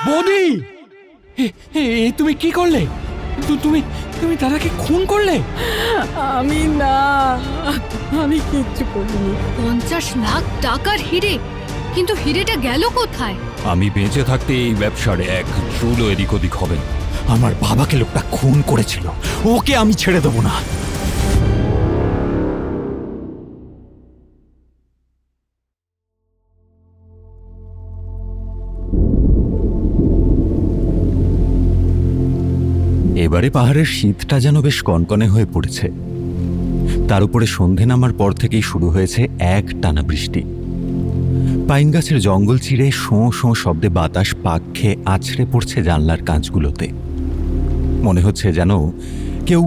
বৌদি, তুমি কি করলে? তুমি তুমি দাদাকে খুন করলে? আমি না, আমি কিচ্ছু করিনি। 50 লাখ টাকার হিরে, কিন্তু হিরেটা গেল কোথায়? আমি বেঁচে থাকতে এই ব্যবসার এক চুলও এদিক ওদিক হবে না। আমার বাবাকে লোকটা খুন করেছিল, ওকে আমি ছেড়ে দেবো না। এবারে পাহাড়ের শীতটা যেন বেশ কনকনে হয়ে পড়েছে। তার উপরে সন্ধে নামার পর থেকেই শুরু হয়েছে এক টানা বৃষ্টি। পাইন গাছের জঙ্গল চিরে শোঁ শোঁ শব্দে বাতাস পাক খেয়ে আছড়ে পড়ছে জানলার কাঁচগুলোতে। মনে হচ্ছে যেন কেউ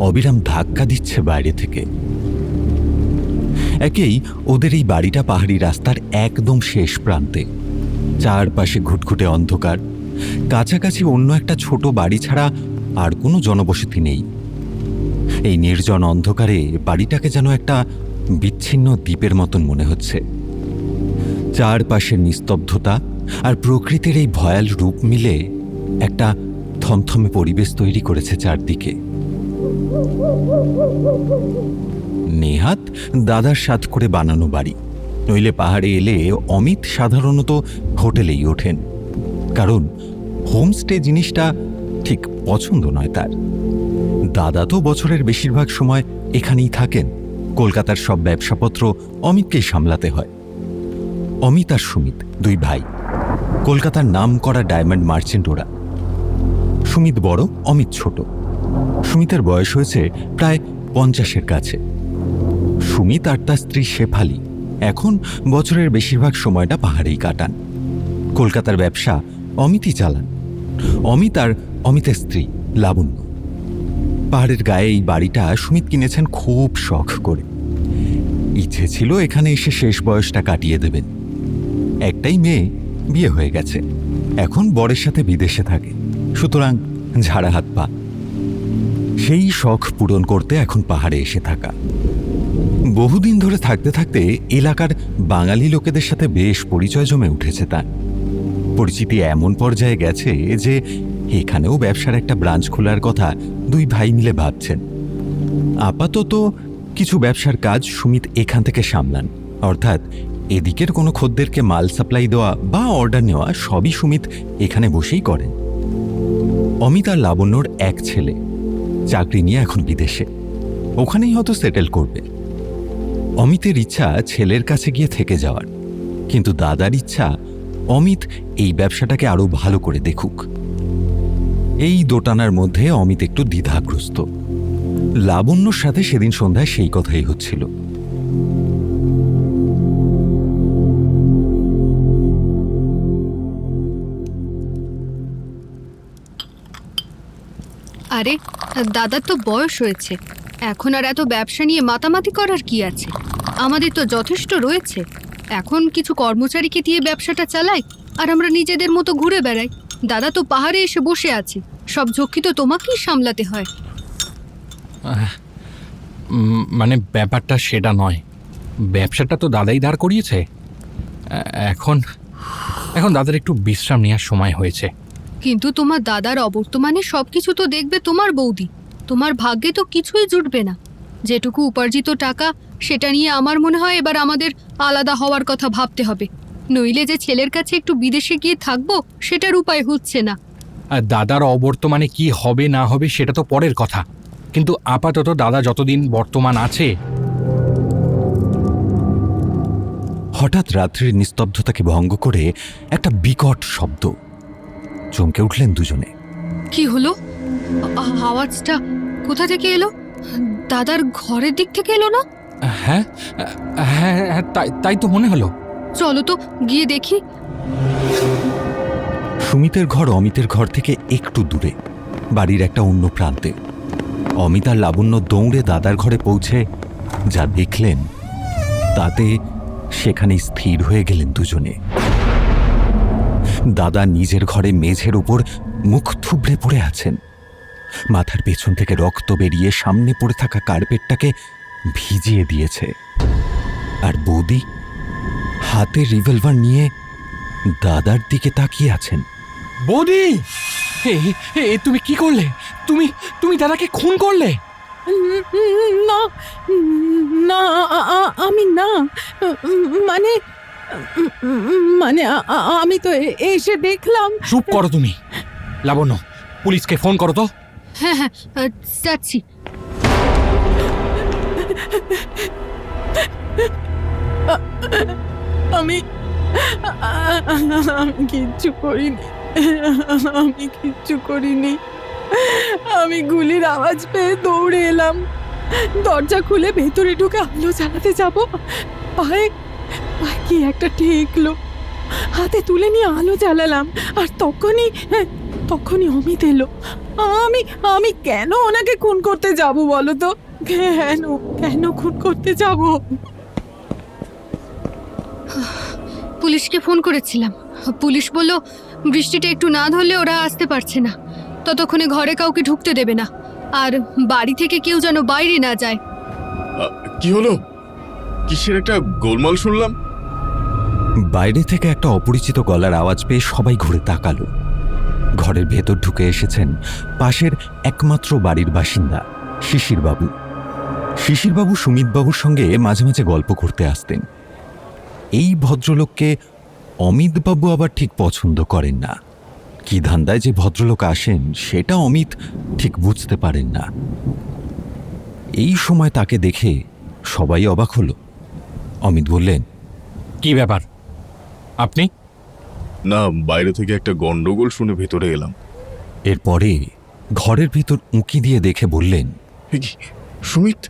অবিরাম ধাক্কা দিচ্ছে বাইরে থেকে। একেই ওদের এই বাড়িটা পাহাড়ি রাস্তার একদম শেষ প্রান্তে। চারপাশে ঘুটঘুটে অন্ধকার, কাছাকাছি অন্য একটা ছোট বাড়ি ছাড়া আর কোনো জনবসতি নেই। এই নির্জন অন্ধকারে বাড়িটাকে যেন একটা বিচ্ছিন্ন দ্বীপের মতন মনে হচ্ছে। চারপাশের নিস্তব্ধতা আর প্রকৃতির এই ভয়াল রূপ মিলে একটা থমথমে পরিবেশ তৈরি করেছে চারদিকে। নেহাত দাদার সাথ করে বানানো বাড়ি, নইলে পাহাড়ে এলে অমিত সাধারণত হোটেলেই ওঠেন, কারণ হোমস্টে জিনিসটা ঠিক পছন্দ নয় তার। দাদা তো বছরের বেশিরভাগ সময় এখানেই থাকেন। কলকাতার সব ব্যবসাপত্র অমিতকেই সামলাতে হয়। অমিত আর সুমিত দুই ভাই, কলকাতার নাম করা ডায়মন্ড মার্চেন্ট ওরা। সুমিত বড়, অমিত ছোট। সুমিতের বয়স হয়েছে প্রায় 50-এর কাছে। সুমিত আর তার স্ত্রী শেফালি এখন বছরের বেশিরভাগ সময়টা পাহাড়েই কাটান। কলকাতার ব্যবসা অমিতই চালান। অমিত আর অমিতের স্ত্রী লাবণ্য। পাহাড়ের গায়ে এই বাড়িটা সুমিত কিনেছেন খুব শখ করে। ইচ্ছে ছিল এখানে এসে শেষ বয়সটা কাটিয়ে দেবেন। একটাই মেয়ে, বিয়ে হয়ে গেছে, এখন বরের সাথে বিদেশে থাকে, সুতরাং ঝাড়া হাত পা। সেই শখ পূরণ করতে এখন পাহাড়ে এসে থাকা। বহুদিন ধরে থাকতে থাকতে এলাকার বাঙালি লোকেদের সাথে বেশ পরিচয় জমে উঠেছে তার। পরিচিতি এমন পর্যায়ে গেছে যে এখানেও ব্যবসার একটা ব্রাঞ্চ খোলার কথা দুই ভাই মিলে ভাবছেন। আপাতত কিছু ব্যবসার কাজ সুমিত এখান থেকে সামলান, অর্থাৎ এদিকের কোনো খদ্দেরকে মাল সাপ্লাই দেওয়া বা অর্ডার নেওয়া সবই সুমিত এখানে বসেই করেন। অমিত আর লাবণ্যর এক ছেলে, চাকরি নিয়ে এখন বিদেশে, ওখানেই হয়তো সেটেল করবে। অমিতের ইচ্ছা ছেলের কাছে গিয়ে থেকে যাওয়ার, কিন্তু দাদার ইচ্ছা অমিত এই ব্যবসাটাকে আরো ভালো করে দেখুক। এই দোটানার মধ্যে অমিত একটু দ্বিধাগ্রস্ত। লাবণ্যর সাথে সেদিন সন্ধ্যায় সেই কথাই হচ্ছিল। আরে দাদার তো বয়স হয়েছে, এখন আর এত ব্যবসা নিয়ে মাতামাতি করার কি আছে? আমাদের তো যথেষ্ট রয়েছে। এখন কিছু কর্মচারীকে দিয়ে ব্যবসাটা চালাই আর আমরা নিজেদের মতো ঘুরে বেড়াই। দাদা তো পাহাড়ে এসে বসে আছে, সব ঝক্কি তো তোমাকেই সামলাতে হয়। মানে ব্যাপারটা সেটা নয়, ব্যবসাটা তো দাদাই দাঁড় করিয়েছে। এখন এখন দাদার একটু বিশ্রাম নেওয়ার সময় হয়েছে। কিন্তু তোমার দাদার অবর্তমানে সবকিছু তো দেখবে তোমার বৌদি। তোমার ভাগ্যে তো কিছুই জুটবে না। যেটুকু উপার্জিত টাকা সেটা নিয়ে আমার মনে হয় এবার আমাদের আলাদা হওয়ার কথা ভাবতে হবে, নইলে যে ছেলের কাছে একটু বিদেশে গিয়ে থাকবো সেটার উপায় হচ্ছে না। আর দাদার অবর্তমানে কি হবে না হবে সেটা তো পরের কথা, কিন্তু আপাতত দাদা যতদিন বর্তমান আছে। হঠাৎ রাত্রির নিস্তব্ধতাকে ভঙ্গ করে একটা বিকট শব্দ। চমকে উঠলেন দুজনে। কি হলো? আওয়াজটা কোথা থেকে এলো? দাদার ঘরের দিক থেকে এলো না? হ্যাঁ হ্যাঁ হ্যাঁ, তাই তো মনে হলো। চলো তো গিয়ে দেখি। সুমিতের ঘর অমিতের ঘর থেকে একটু দূরে, বাড়ির একটা অন্য প্রান্তে। অমিত আর লাবণ্য দৌড়ে দাদার ঘরে পৌঁছে যা দেখলেন তাতে সেখানেই স্থির হয়ে গেলেন দুজনে। দাদা নিজের ঘরে মেঝের উপর মুখ থুবড়ে পড়ে আছেন। মাথার পেছন থেকে রক্ত বেরিয়ে সামনে পড়ে থাকা কার্পেটটাকে ভিজিয়ে দিয়েছে। আর বৌদি হাতে রিভলভার নিয়ে দাদার দিকে তাকিয়ে আছেন। বৌদি, তুমি কি করলে? তুমি তুমি দাদাকে খুন করলে? না না আমি না, মানে মানে আমি তো এসে দেখলাম। চুপ করো তুমি। লাবণ্য, পুলিশকে ফোন করো তো। হ্যাঁ হ্যাঁ, যাচ্ছি। আমি আমি কিচ্ছু করিনি, আমি কিচ্ছু করিনি। আমি গুলির আওয়াজ পেয়ে দৌড়ে এলাম, দরজা খুলে ভেতরে ঢুকে আলো জ্বালাতে যাব, পায়ে পায়ে কি একটা ঠেকলো, হাতে তুলে নিয়ে আলো জ্বালালাম, আর তখনই অমিত এলো। আমি আমি কেন ওনাকে খুন করতে যাব বলো তো? কেন কেন খুন করতে যাব? পুলিশকে ফোন করেছিলাম। পুলিশ বলল বৃষ্টিটা একটু না ধরলে ওরা আসতে পারছে না, ততক্ষণে ঘরে কাউকে ঢুকতে দেবে না, আর বাড়ি থেকে কেউ যেন বাইরে না যায়। কি হলো? কিসের একটা গোলমাল শুনলাম? বাইরে থেকে একটা অপরিচিত গলার আওয়াজ পেয়ে সবাই ঘুরে তাকালো। ঘরের ভেতর ঢুকে এসেছেন পাশের একমাত্র বাড়ির বাসিন্দা শিশিরবাবু। শিশিরবাবু সুমিতবাবুর সঙ্গে মাঝে মাঝে গল্প করতে আসতেন। এই ভদ্রলোককে অমিতবাবু আবার ঠিক পছন্দ করেন না। কি ধান্দায় যে ভদ্রলোক আসেন সেটা অমিত ঠিক বুঝতে পারেন না। এই সময় তাকে দেখে সবাই অবাক হলো। অমিত বললেন, কি ব্যাপার আপনি? না, বাইরে থেকে একটা গন্ডগোল শুনে ভেতরে এলাম। এরপরে ঘরের ভিতর উঁকি দিয়ে দেখে বললেন, এ কি, সুমিত?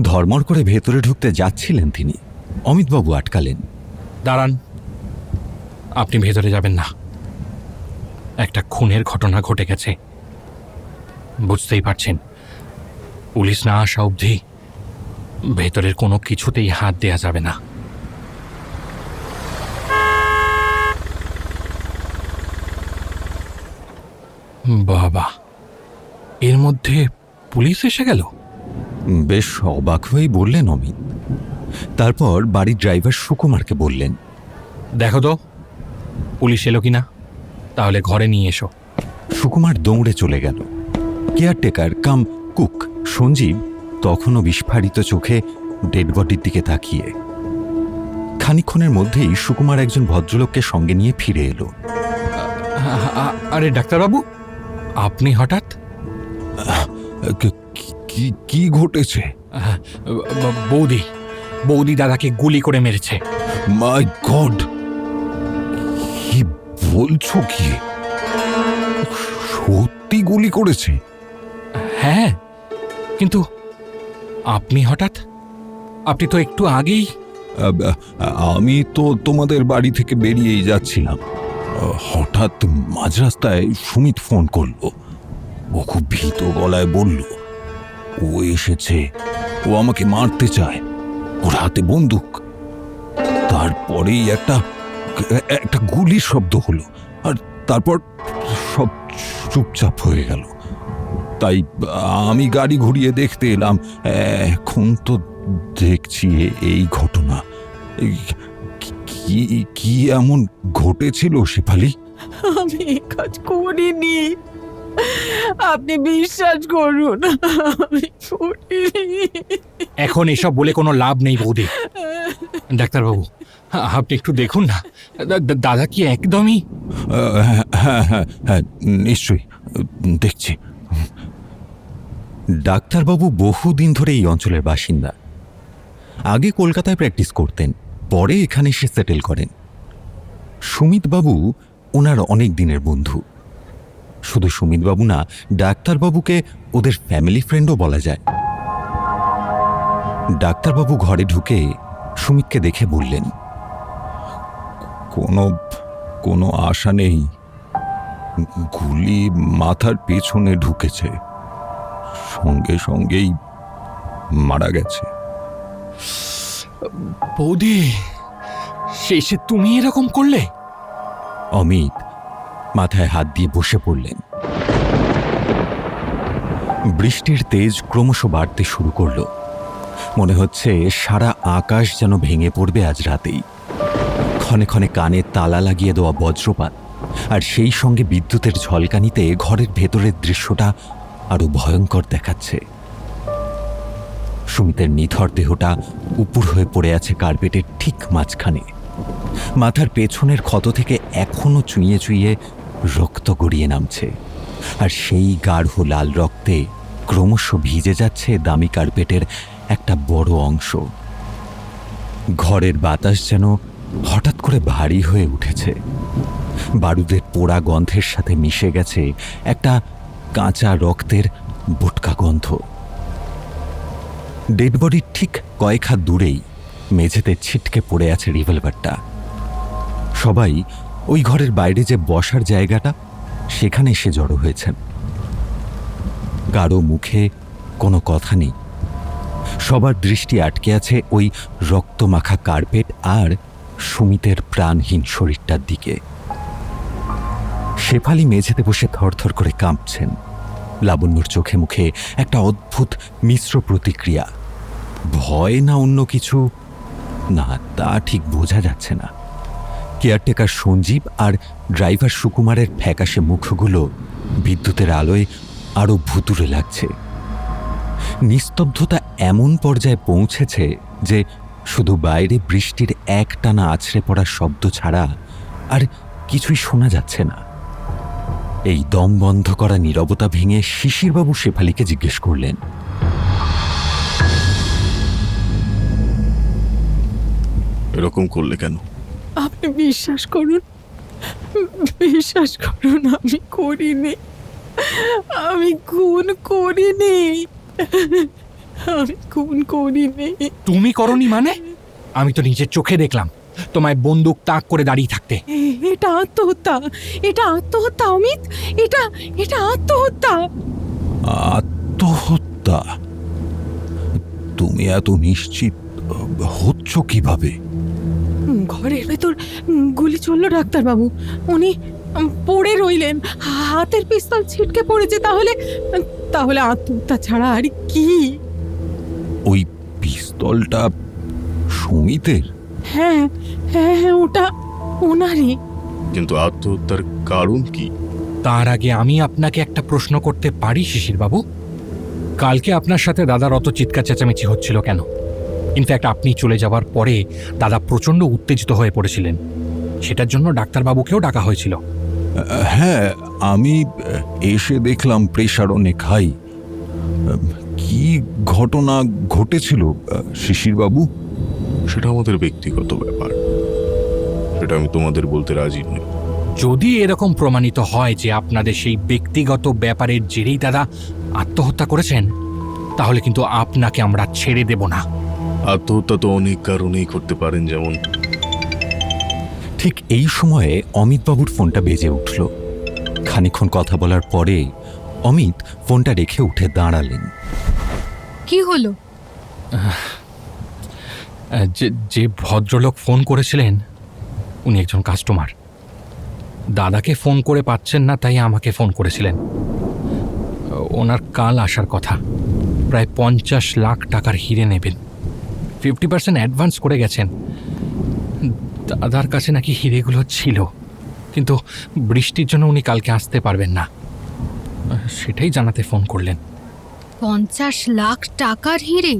ধর্মর করে ভেতরে ঢুকতে যাচ্ছিলেন তিনি। অমিতবাবু আটকালেন। দাঁড়ান, আপনি ভেতরে যাবেন না। একটা খুনের ঘটনা ঘটে গেছে, বুঝতেই পারছেন। পুলিশ না আসা অবধি ভেতরের কোনো কিছুতেই হাত দেয়া যাবে না। বাবা, এর মধ্যে পুলিশ এসে গেল? বেশ অবাক হয়েই বললেন অমিত। তারপর বাড়ির ড্রাইভার সুকুমারকে বললেন, দেখো তো পুলিশ এলো কিনা, তাহলে ঘরে নিয়ে এসো। সুকুমার দৌড়ে চলে গেল। কেয়ারটেকার কাম কুক সঞ্জীব তখনও বিস্ফারিত চোখে ডেড বডির দিকে তাকিয়ে। খানিকক্ষণের মধ্যেই সুকুমার একজন ভদ্রলোককে সঙ্গে নিয়ে ফিরে এলো। আরে ডাক্তারবাবু, আপনি হঠাৎ? কি ঘটেছে? বৌদি দাদাকে গুলি করে মেরেছে। মাই গড, কি বলছো? কি সত্যি গুলি করেছে? হ্যাঁ, কিন্তু আপনি হঠাৎ? আপনি তো একটু আগেই। আমি তো তোমাদের বাড়ি থেকে বেরিয়েই যাচ্ছিলাম। হঠাৎ মাঝ রাস্তায় সুমিত ফোন করলো। ও খুব ভীত গলায় বলল ও এসেছে, ও আমাকে মারতে চায়, ওর হাতে বন্দুক। তারপরেই একটা গুলির শব্দ হলো, আর তারপর সব চুপচাপ হয়ে গেল। তাই আমি গাড়ি ঘুরিয়ে দেখতে এলাম। এখন তো দেখছি এই ঘটনা। কি এমন ঘটেছিল শেফালি? আমি এই কাজ করিনি, আপনি বিশ্বাস করুন, আমি করিনি। এখন এসব বলে কোনো লাভ নেই বৌদি। ডাক্তারবাবু, আপনি একটু দেখুন না, দাদা কি একদমই। হ্যাঁ হ্যাঁ হ্যাঁ, নিশ্চয়ই দেখছি। ডাক্তারবাবু বহুদিন ধরে এই অঞ্চলের বাসিন্দা। আগে কলকাতায় প্র্যাকটিস করতেন, পরে এখানে এসে সেটেল করেন। সুমিতবাবু ওনার অনেক দিনের বন্ধু। শুধু সুমিতবাবু না, ডাক্তারবাবুকে ওদের ফ্যামিলি ফ্রেন্ডও বলা যায়। ডাক্তারবাবু ঘরে ঢুকে সুমিতকে দেখে বললেন, কোনো আশা নেই, গুলি মাথার পেছনে ঢুকেছে, সঙ্গে সঙ্গেই মারা গেছে। বৌদি, শেষে তুমি এরকম করলে? অমিত মাথায় হাত দিয়ে বসে পড়লেন। বৃষ্টির তেজ ক্রমশ বাড়তে শুরু করলো। মনে হচ্ছে সারা আকাশ যেন ভেঙে পড়বে আজ রাতেই। ক্ষণে ক্ষণে কানে তালা লাগিয়ে দেওয়া বজ্রপাত আর সেই সঙ্গে বিদ্যুতের ঝলকানিতে ঘরের ভেতরের দৃশ্যটা আরো ভয়ঙ্কর দেখাচ্ছে। সুমিতের নিথর দেহটা উপুড় হয়ে পড়ে আছে কার্পেটের ঠিক মাঝখানে। মাথার পেছনের ক্ষত থেকে এখনো চুইয়ে চুইয়ে রক্ত গড়িয়ে নামছে, আর সেই গাঢ় লাল রক্তে ক্রমশ ভিজে যাচ্ছে দামি কার্পেটের একটা বড় অংশ। ঘরের বাতাস যেন হঠাৎ করে ভারী হয়ে উঠেছে। বারুদের পোড়া গন্ধের সাথে মিশে গেছে একটা কাঁচা রক্তের বোটকা গন্ধ। ডেড বডির ঠিক কয়েক হাত দূরেই মেঝেতে ছিটকে পড়ে আছে রিভলভারটা। সবাই ওই ঘরের বাইরে যে বসার জায়গাটা, সেখানে এসে জড়ো হয়েছেন। কারো মুখে কোনো কথা নেই। সবার দৃষ্টি আটকে আছে ওই রক্তমাখা কার্পেট আর সুমিতের প্রাণহীন শরীরটার দিকে। শেফালি মেঝেতে বসে থরথর করে কাঁপছেন। লাবণ্যর চোখে মুখে একটা অদ্ভুত মিশ্র প্রতিক্রিয়া। ভয় না অন্য কিছু, না তা ঠিক বোঝা যাচ্ছে না। কেয়ারটেকার সঞ্জীব আর ড্রাইভার সুকুমারের ফ্যাকাশে মুখগুলো বিদ্যুতের আলোয় আরো ভুতুড়ে লাগছে। নিস্তব্ধতা এমন পর্যায়ে পৌঁছেছে যে শুধু বাইরে বৃষ্টির একটানা আছড়ে পড়ার শব্দ ছাড়া আর কিছুই শোনা যাচ্ছে না। এই দম বন্ধ করা নীরবতা ভেঙে শিশিরবাবু শেফালিকে জিজ্ঞেস করলেন, এরকম করলে কেন? আপনি বিশ্বাস করুন, বিশ্বাস করুন, আমি করিনি, আমি খুন করিনি, আমি খুন করিনি। তুমি করনি মানে? আমি তো নিজের চোখে দেখলাম তোমায় বন্দুক তাক করে দাঁড়িয়ে থাকতে। এটা আত্মহত্যা, এটা আত্মহত্যা অমিত, এটা এটা আত্মহত্যা। আত্মহত্যা? তুমি এত নিশ্চিত হচ্ছ কিভাবে? ঘরের ভেতর গুলি চলল ডাক্তারবাবু, উনি পড়ে রইলেন, হাতের পিস্তল ছিটকে পড়েছে। তাহলে তাহলে আত্মহত্যা ছাড়া আর কি? ওই পিস্তলটা সুমিতের? হ্যাঁ হ্যাঁ হ্যাঁ, ওটা ওনারই। কিন্তু আত্মহত্যার কারণ কি? তার আগে আমি আপনাকে একটা প্রশ্ন করতে পারি শিশিরবাবু? কালকে আপনার সাথে দাদার অত চিৎকার চেঁচামেচি হচ্ছিল কেন? ইনফ্যাক্ট আপনি চলে যাওয়ার পরে দাদা প্রচণ্ড উত্তেজিত হয়ে পড়েছিলেন। সেটার জন্য ডাক্তারবাবুকেও ডাকা হয়েছিল। হ্যাঁ, আমি এসে দেখলাম প্রেশার অনেক হাই। কি ঘটনা ঘটেছিল শিশিরবাবু? সেটা আমাদের ব্যক্তিগত ব্যাপার, সেটা আমি তোমাদের বলতে রাজি নই। যদি এরকম প্রমাণিত হয় যে আপনাদের সেই ব্যক্তিগত ব্যাপারের জেরেই দাদা আত্মহত্যা করেছেন, তাহলে কিন্তু আপনাকে আমরা ছেড়ে দেব না। আত্মহত্যা তো অনেক কারণেই করতে পারেন, যেমন ঠিক এই সময়ে অমিতবাবুর ফোনটা বেজে উঠল। খানিকক্ষণ কথা বলার পরে অমিত ফোনটা রেখে উঠে দাঁড়ালেন। কি হলো? যে ভদ্রলোক ফোন করেছিলেন উনি একজন কাস্টমার। দাদাকে ফোন করে পাচ্ছেন না, তাই আমাকে ফোন করেছিলেন। ওনার কাল আসার কথা। প্রায় 50 লাখ টাকার হিরে নেবেন। 50% অ্যাডভান্স করে গেছেন। দাদার কাছে নাকি হিরেগুলো ছিল, কিন্তু বৃষ্টির জন্য উনি কালকে আসতে পারবেন না। সেটাই জানাতে ফোন করলেন। 50 লাখ টাকার হিরে?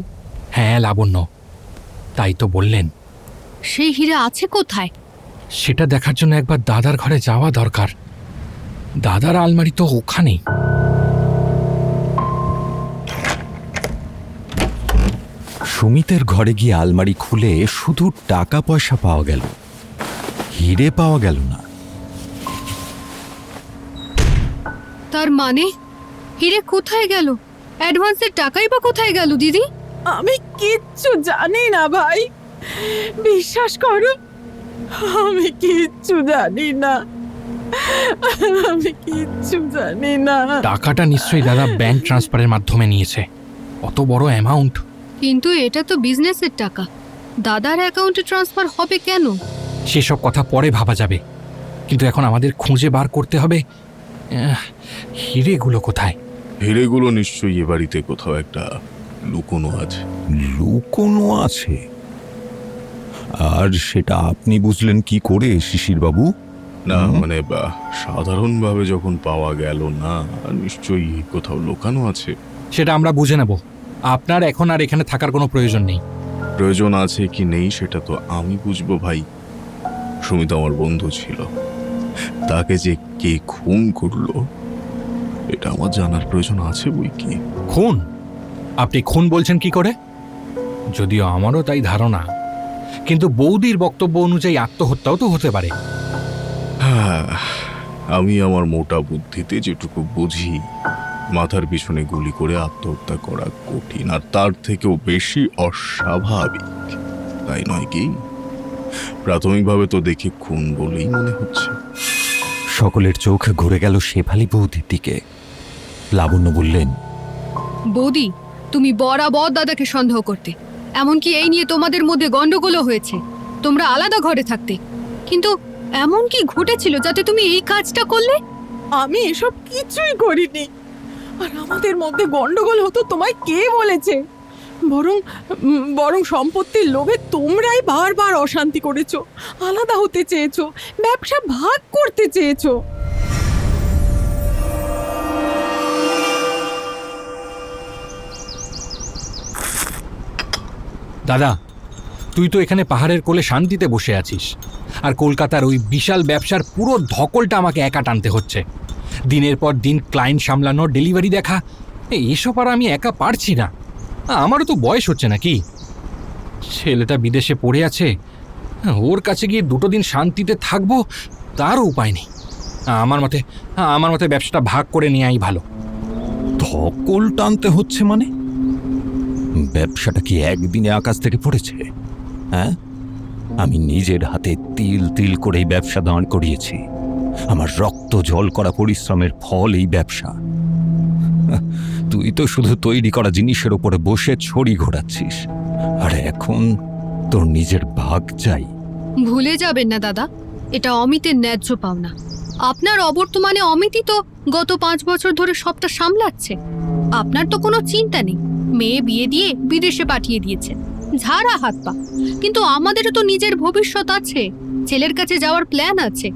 হ্যাঁ লাবণ্য, তাই তো বললেন। সেই হিরে আছে কোথায়? সেটা দেখার জন্য একবার দাদার ঘরে যাওয়া দরকার। দাদার আলমারি তো ওখানেই। সুমিতের ঘরে গিয়ে আলমারি খুলে শুধু টাকা পয়সা পাওয়া গেল, হিরে পাওয়া গেল না। তার মানে হিরে কোথায় গেল? অ্যাডভান্সের টাকাই বা কোথায় গেল দিদি? আমি কিচ্ছু জানি না ভাই, বিশ্বাস করো, আমি কিচ্ছু জানি না, আমি কিচ্ছু জানি না। টাকাটা নিশ্চয়ই দাদা ব্যাংক ট্রান্সফারের মাধ্যমে নিয়েছে। অত বড় অ্যামাউন্ট। কিন্তু এটা তো বিজনেসের টাকা, দাদার অ্যাকাউন্টে ট্রান্সফার হবে কেন? সেসব কথা পরে ভাবা যাবে, কিন্তু এখন আমাদের খুঁজে বার করতে হবে হিরেগুলো কোথায়। হিরেগুলো নিশ্চয়ই এ বাড়িতে কোথাও একটা লুকোনো আছে। লুকোনো আছে? আর সেটা আপনি বুঝলেন কি করে শিশিরবাবু? না মানে সাধারণভাবে যখন পাওয়া গেল না, নিশ্চয়ই কোথাও লুকানো আছে। সেটা আমরা বুঝে নেব। আপনার এখন আর এখানে থাকার কোনো প্রয়োজন নেই। প্রয়োজন আছে কি নেই সেটা তো আমি বুঝবো ভাই। সুমিত আমার বন্ধু ছিল, তাকে যে কে খুন করলো এটা আমার জানার প্রয়োজন আছে বই কি। খুন? আপনি খুন বলছেন কি করে? যদিও আমারও তাই ধারণা, কিন্তু বৌদির বক্তব্য অনুযায়ী আত্মহত্যাও তো হতে পারে। হ্যাঁ, আমি আমার মোটা বুদ্ধিতে যেটুকু বুঝি, মাথার পিছনে গুলি করে আত্মহত্যা করা কঠিন, আর তার থেকেও বেশি অস্বাভাবিক, তাই নয় কি? প্রাথমিকভাবে তো দেখে খুন বলেই মনে হচ্ছে। সকলের চোখ ঘুরে গেল শেফালি বৌদির দিকে। লাবণ্য বললেন, বৌদি, তুমি বরাবর দাদাকে সন্দেহ করতে। এমনকি এই নিয়ে তোমাদের মধ্যে গন্ডগোলও হয়েছে। তোমরা আলাদা ঘরে থাকতে, কিন্তু এমন কি ঘটেছিল যাতে তুমি এই কাজটা করলে? আমি এসব কিছুই করিনি। আর আমাদের মধ্যে গন্ডগোল হতো তোমায় কে বলেছে? বরং সম্পত্তির লোভে তোমরাই বারবার অশান্তি করেছো, আলাদা হতে চেয়েছো, ব্যবসা ভাগ করতে চেয়েছো। দাদা, তুই তো এখানে পাহাড়ের কোলে শান্তিতে বসে আছিস, আর কলকাতার ওই বিশাল ব্যবসার পুরো ধকলটা আমাকে একা টানতে হচ্ছে। দিনের পর দিন ক্লায়েন্ট সামলানো, ডেলিভারি দেখা, এসব আর আমি একা পারছি না। আমারও তো বয়স হচ্ছে নাকি? ছেলেটা বিদেশে পড়ে আছে, ওর কাছে গিয়ে 2 দিন শান্তিতে থাকবো, তারও উপায় নেই। আমার মতে ব্যবসাটা ভাগ করে নেওয়াই ভালো। ধকল টানতে হচ্ছে মানে? ব্যবসাটা কি একদিনে আকাশ থেকে পড়েছে? হ্যাঁ, আমি নিজের হাতে তিল তিল করে এই ব্যবসা দাঁড় করিয়েছি। আমার রক্ত জল করা পরিশ্রমের ফল এই ব্যবসা। তুই তো শুধু তৈরি করা জিনিসের ওপরে বসে ছড়ি ঘোরাচ্ছিস, আর এখন তোর নিজের ভাগ চাই। ভুলে যাবেন না দাদা, এটা অমিতের ন্যায্য পাওনা। আপনার অবর্তমানে অমিতই তো গত 5 বছর ধরে সবটা সামলাচ্ছে। আপনার তো কোনো চিন্তা নেই, মেয়ে বিয়ে দিয়ে বিদেশে পাঠিয়ে দিয়েছেন, ঝাড়া হাত পা। কিন্তু আমাদেরও তো নিজের ভবিষ্যৎ আছে, ছেলের কাছে যাওয়ার প্ল্যান আছে।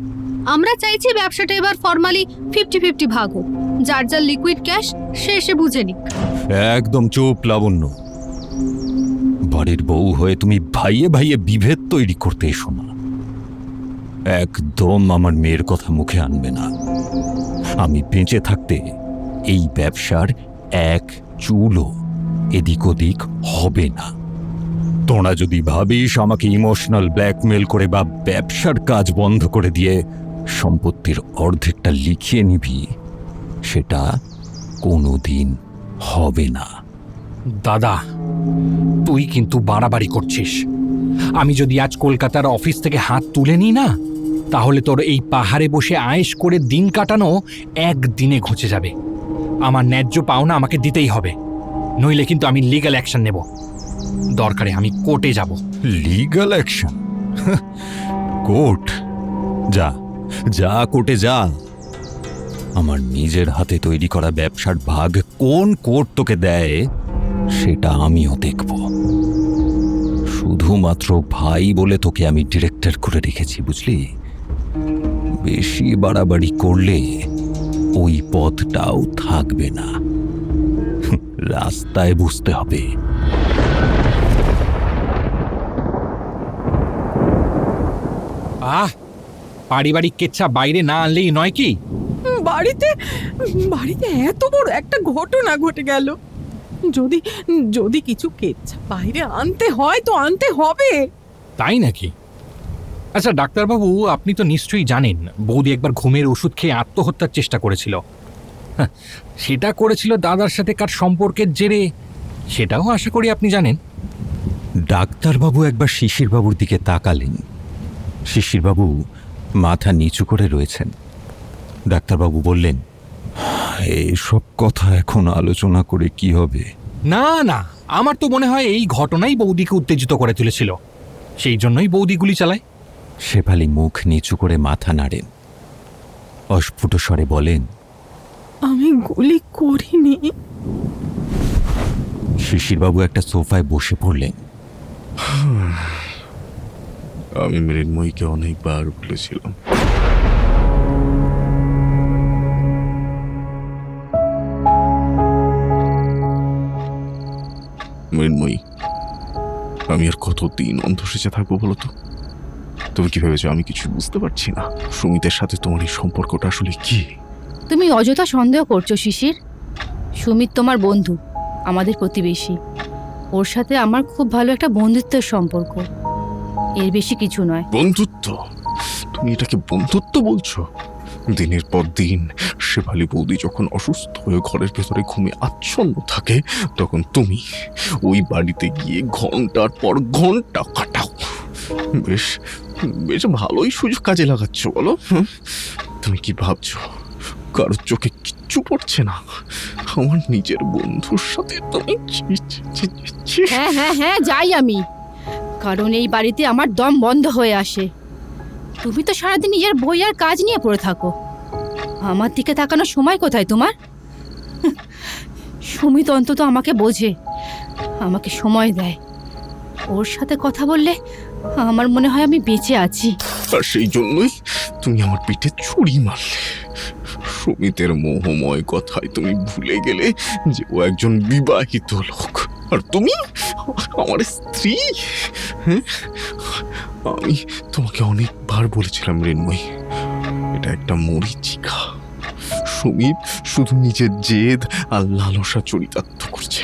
আমরা চাইছি ব্যবসাটা এবার ফর্মালি 50-50 ভাগ হোক। যার যার লিকুইড ক্যাশ সে এসে বুঝে নিক। একদম চুপ লাবণ্য। বাড়ির বউ হয়ে তুমি ভাইয়ে ভাইয়ে বিভেদ তৈরি করতে এসো না। একদম আমার মেয়ের কথা মুখে আনবে না। আমি বেঁচে থাকতে এই ব্যবসার এক চুলও এদিক ওদিক হবে না। তোরা যদি ভাবিস আমাকে ইমোশনাল ব্ল্যাকমেল করে বা ব্যবসার কাজ বন্ধ করে দিয়ে সম্পত্তির অর্ধেকটা লিখিয়ে নিবি, সেটা কোনোদিন হবে না। দাদা, তুই কিন্তু বাড়াবাড়ি করছিস। আমি যদি আজ কলকাতার অফিস থেকে হাত তুলে নিই না, তাহলে তোর এই পাহাড়ে বসে আয়েশ করে দিন কাটানো একদিনে ঘুচে যাবে। আমার ন্যায্য পাওনা আমাকে দিতেই হবে, নইলে কিন্তু আমি লিগ্যাল অ্যাকশন নেব। দরকারে আমি কোর্টে যাব। Legal action? কোর্ট? যা যা কোর্টে যা। আমার নিজের হাতে তৈরি করা ব্যবসার ভাগ কোন কোর্ট তোকে দেয় সেটা আমিও দেখব। শুধুমাত্র ভাই বলে তোকে আমি ডিরেক্টর করে রেখেছি, বুঝলি? বেশি বাড়াবাড়ি করলে ওই পদটাও থাকবে না। রাস্তায় বুঝতে হবে। পারিবারিক কেচ্ছা বাইরে না আনলেই নয় কি? বাড়িতে বাড়িতে এত বড় একটা ঘটনা ঘটে গেল, যদি যদি কিছু কেচ্ছা বাইরে আনতে হয় তো আনতে হবে। তাই নাকি? আচ্ছা ডাক্তারবাবু, আপনি তো নিশ্চয়ই জানেন বৌদি একবার ঘুমের ওষুধ খেয়ে আত্মহত্যার চেষ্টা করেছিল। সেটা করেছিল দাদার সাথে কার সম্পর্কের জেরে, সেটাও আশা করি আপনি জানেন। ডাক্তারবাবু একবার শিশিরবাবুর দিকে তাকালেন। শিশিরবাবু মাথা নিচু করে রয়েছেন। ডাক্তারবাবু বললেন, এসব কথা এখন আলোচনা করে কি হবে? না না, আমার তো মনে হয় এই ঘটনাই বৌদিকে উত্তেজিত করে তুলেছিল, সেই জন্যই বৌদি গুলি চালায়। শেফালি মুখ নিচু করে মাথা নাড়েন। অস্ফুট স্বরে বলেন, আমি গুলি করিনি। শিশিরবাবু একটা সোফায় বসে পড়লেন। আমি মৃন্ময়ীকে অনেকবার বলেছিলাম আমি আর কতদিন অন্ধ সেজে থাকবো বলো তো? তুমি কি ভেবেছো আমি কিছু বুঝতে পারছি না? সুমিতের সাথে তোমার এই সম্পর্কটা আসলে কি? তুমি অযথা সন্দেহ করছো শিশির। সুমিত তোমার বন্ধু, আমাদের প্রতিবেশী। ওর সাথে আমার খুব ভালো একটা বন্ধুত্বের সম্পর্ক, এর বেশি কিছু নয়। বন্ধুত্ব? তুমি এটাকে বন্ধুত্ব বলছো? দিনের পর দিন শেফালি বৌদি যখন অসুস্থ হয়ে ঘরের ভেতরে ঘুমে আচ্ছন্ন থাকে, তখন তুমি ওই বাড়িতে গিয়ে ঘন্টার পর ঘন্টা কাটাও। বেশ বেশ ভালোই সুযোগ কাজে লাগাচ্ছ বলো। তুমি কি ভাবছো কারোর চোখে কিচ্ছু পড়ছে না? আমার নিজের বন্ধুর সাথে তুমি হ্যাঁ হ্যাঁ হ্যাঁ, যাই আমি, কারণ এই বাড়িতে আমার দম বন্ধ হয়ে আসে। তুমি তো সারাদিন নিজের বই আর কাজ নিয়ে পড়ে থাকো, আমার দিকে তাকানোর সময় কোথায় তোমার? সুমিত অন্তত আমাকে বোঝে, আমাকে সময় দেয়। ওর সাথে কথা বললে আমার মনে হয় আমি বেঁচে আছি। আর সেই জন্যই তুমি আমার পিঠে ছুরি মারলে। সুমিতের মোহময় কথায় তুমি ভুলে গেলে যে ও একজন বিবাহিত লোক, আর তুমি আমার স্ত্রী। হ্যাঁ, আমি তোমাকে অনেকবার বলেছিলাম মৃন্ময়ী, এটা একটা মরীচিকা। সুমিত শুধু নিজের জেদ আর লালসা চরিতার্থ করছে,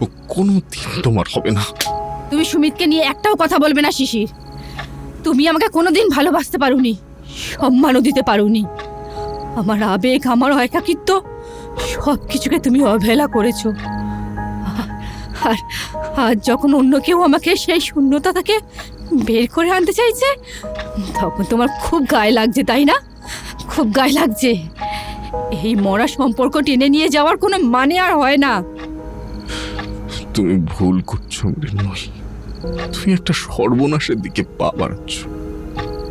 ও কোনোদিন তোমার হবে না। তুমি সুমিতকে নিয়ে একটাও কথা বলবে না শিশির। তুমি আমাকে কোনোদিন ভালোবাসতে পারোনি, সম্মানও দিতে পারোনি। আমার আবেগ, আমার একাকিত্ব সব কিছুকে তুমি অবহেলা করেছো। আর আজ যখন অন্য কেউ আমাকে সেই শূন্যতা থেকে বের করে আনতে চাইছে, তখন তোমার খুব গায়ে লাগছে, তাই না? খুব গায়ে লাগছে। এই মরা সম্পর্ক টেনে নিয়ে যাওয়ার কোনো মানে আর হয় না। তুমি ভুল করছো মৃন্ময়ী, তুমি একটা সর্বনাশের দিকে পা বাড়াচ্ছ।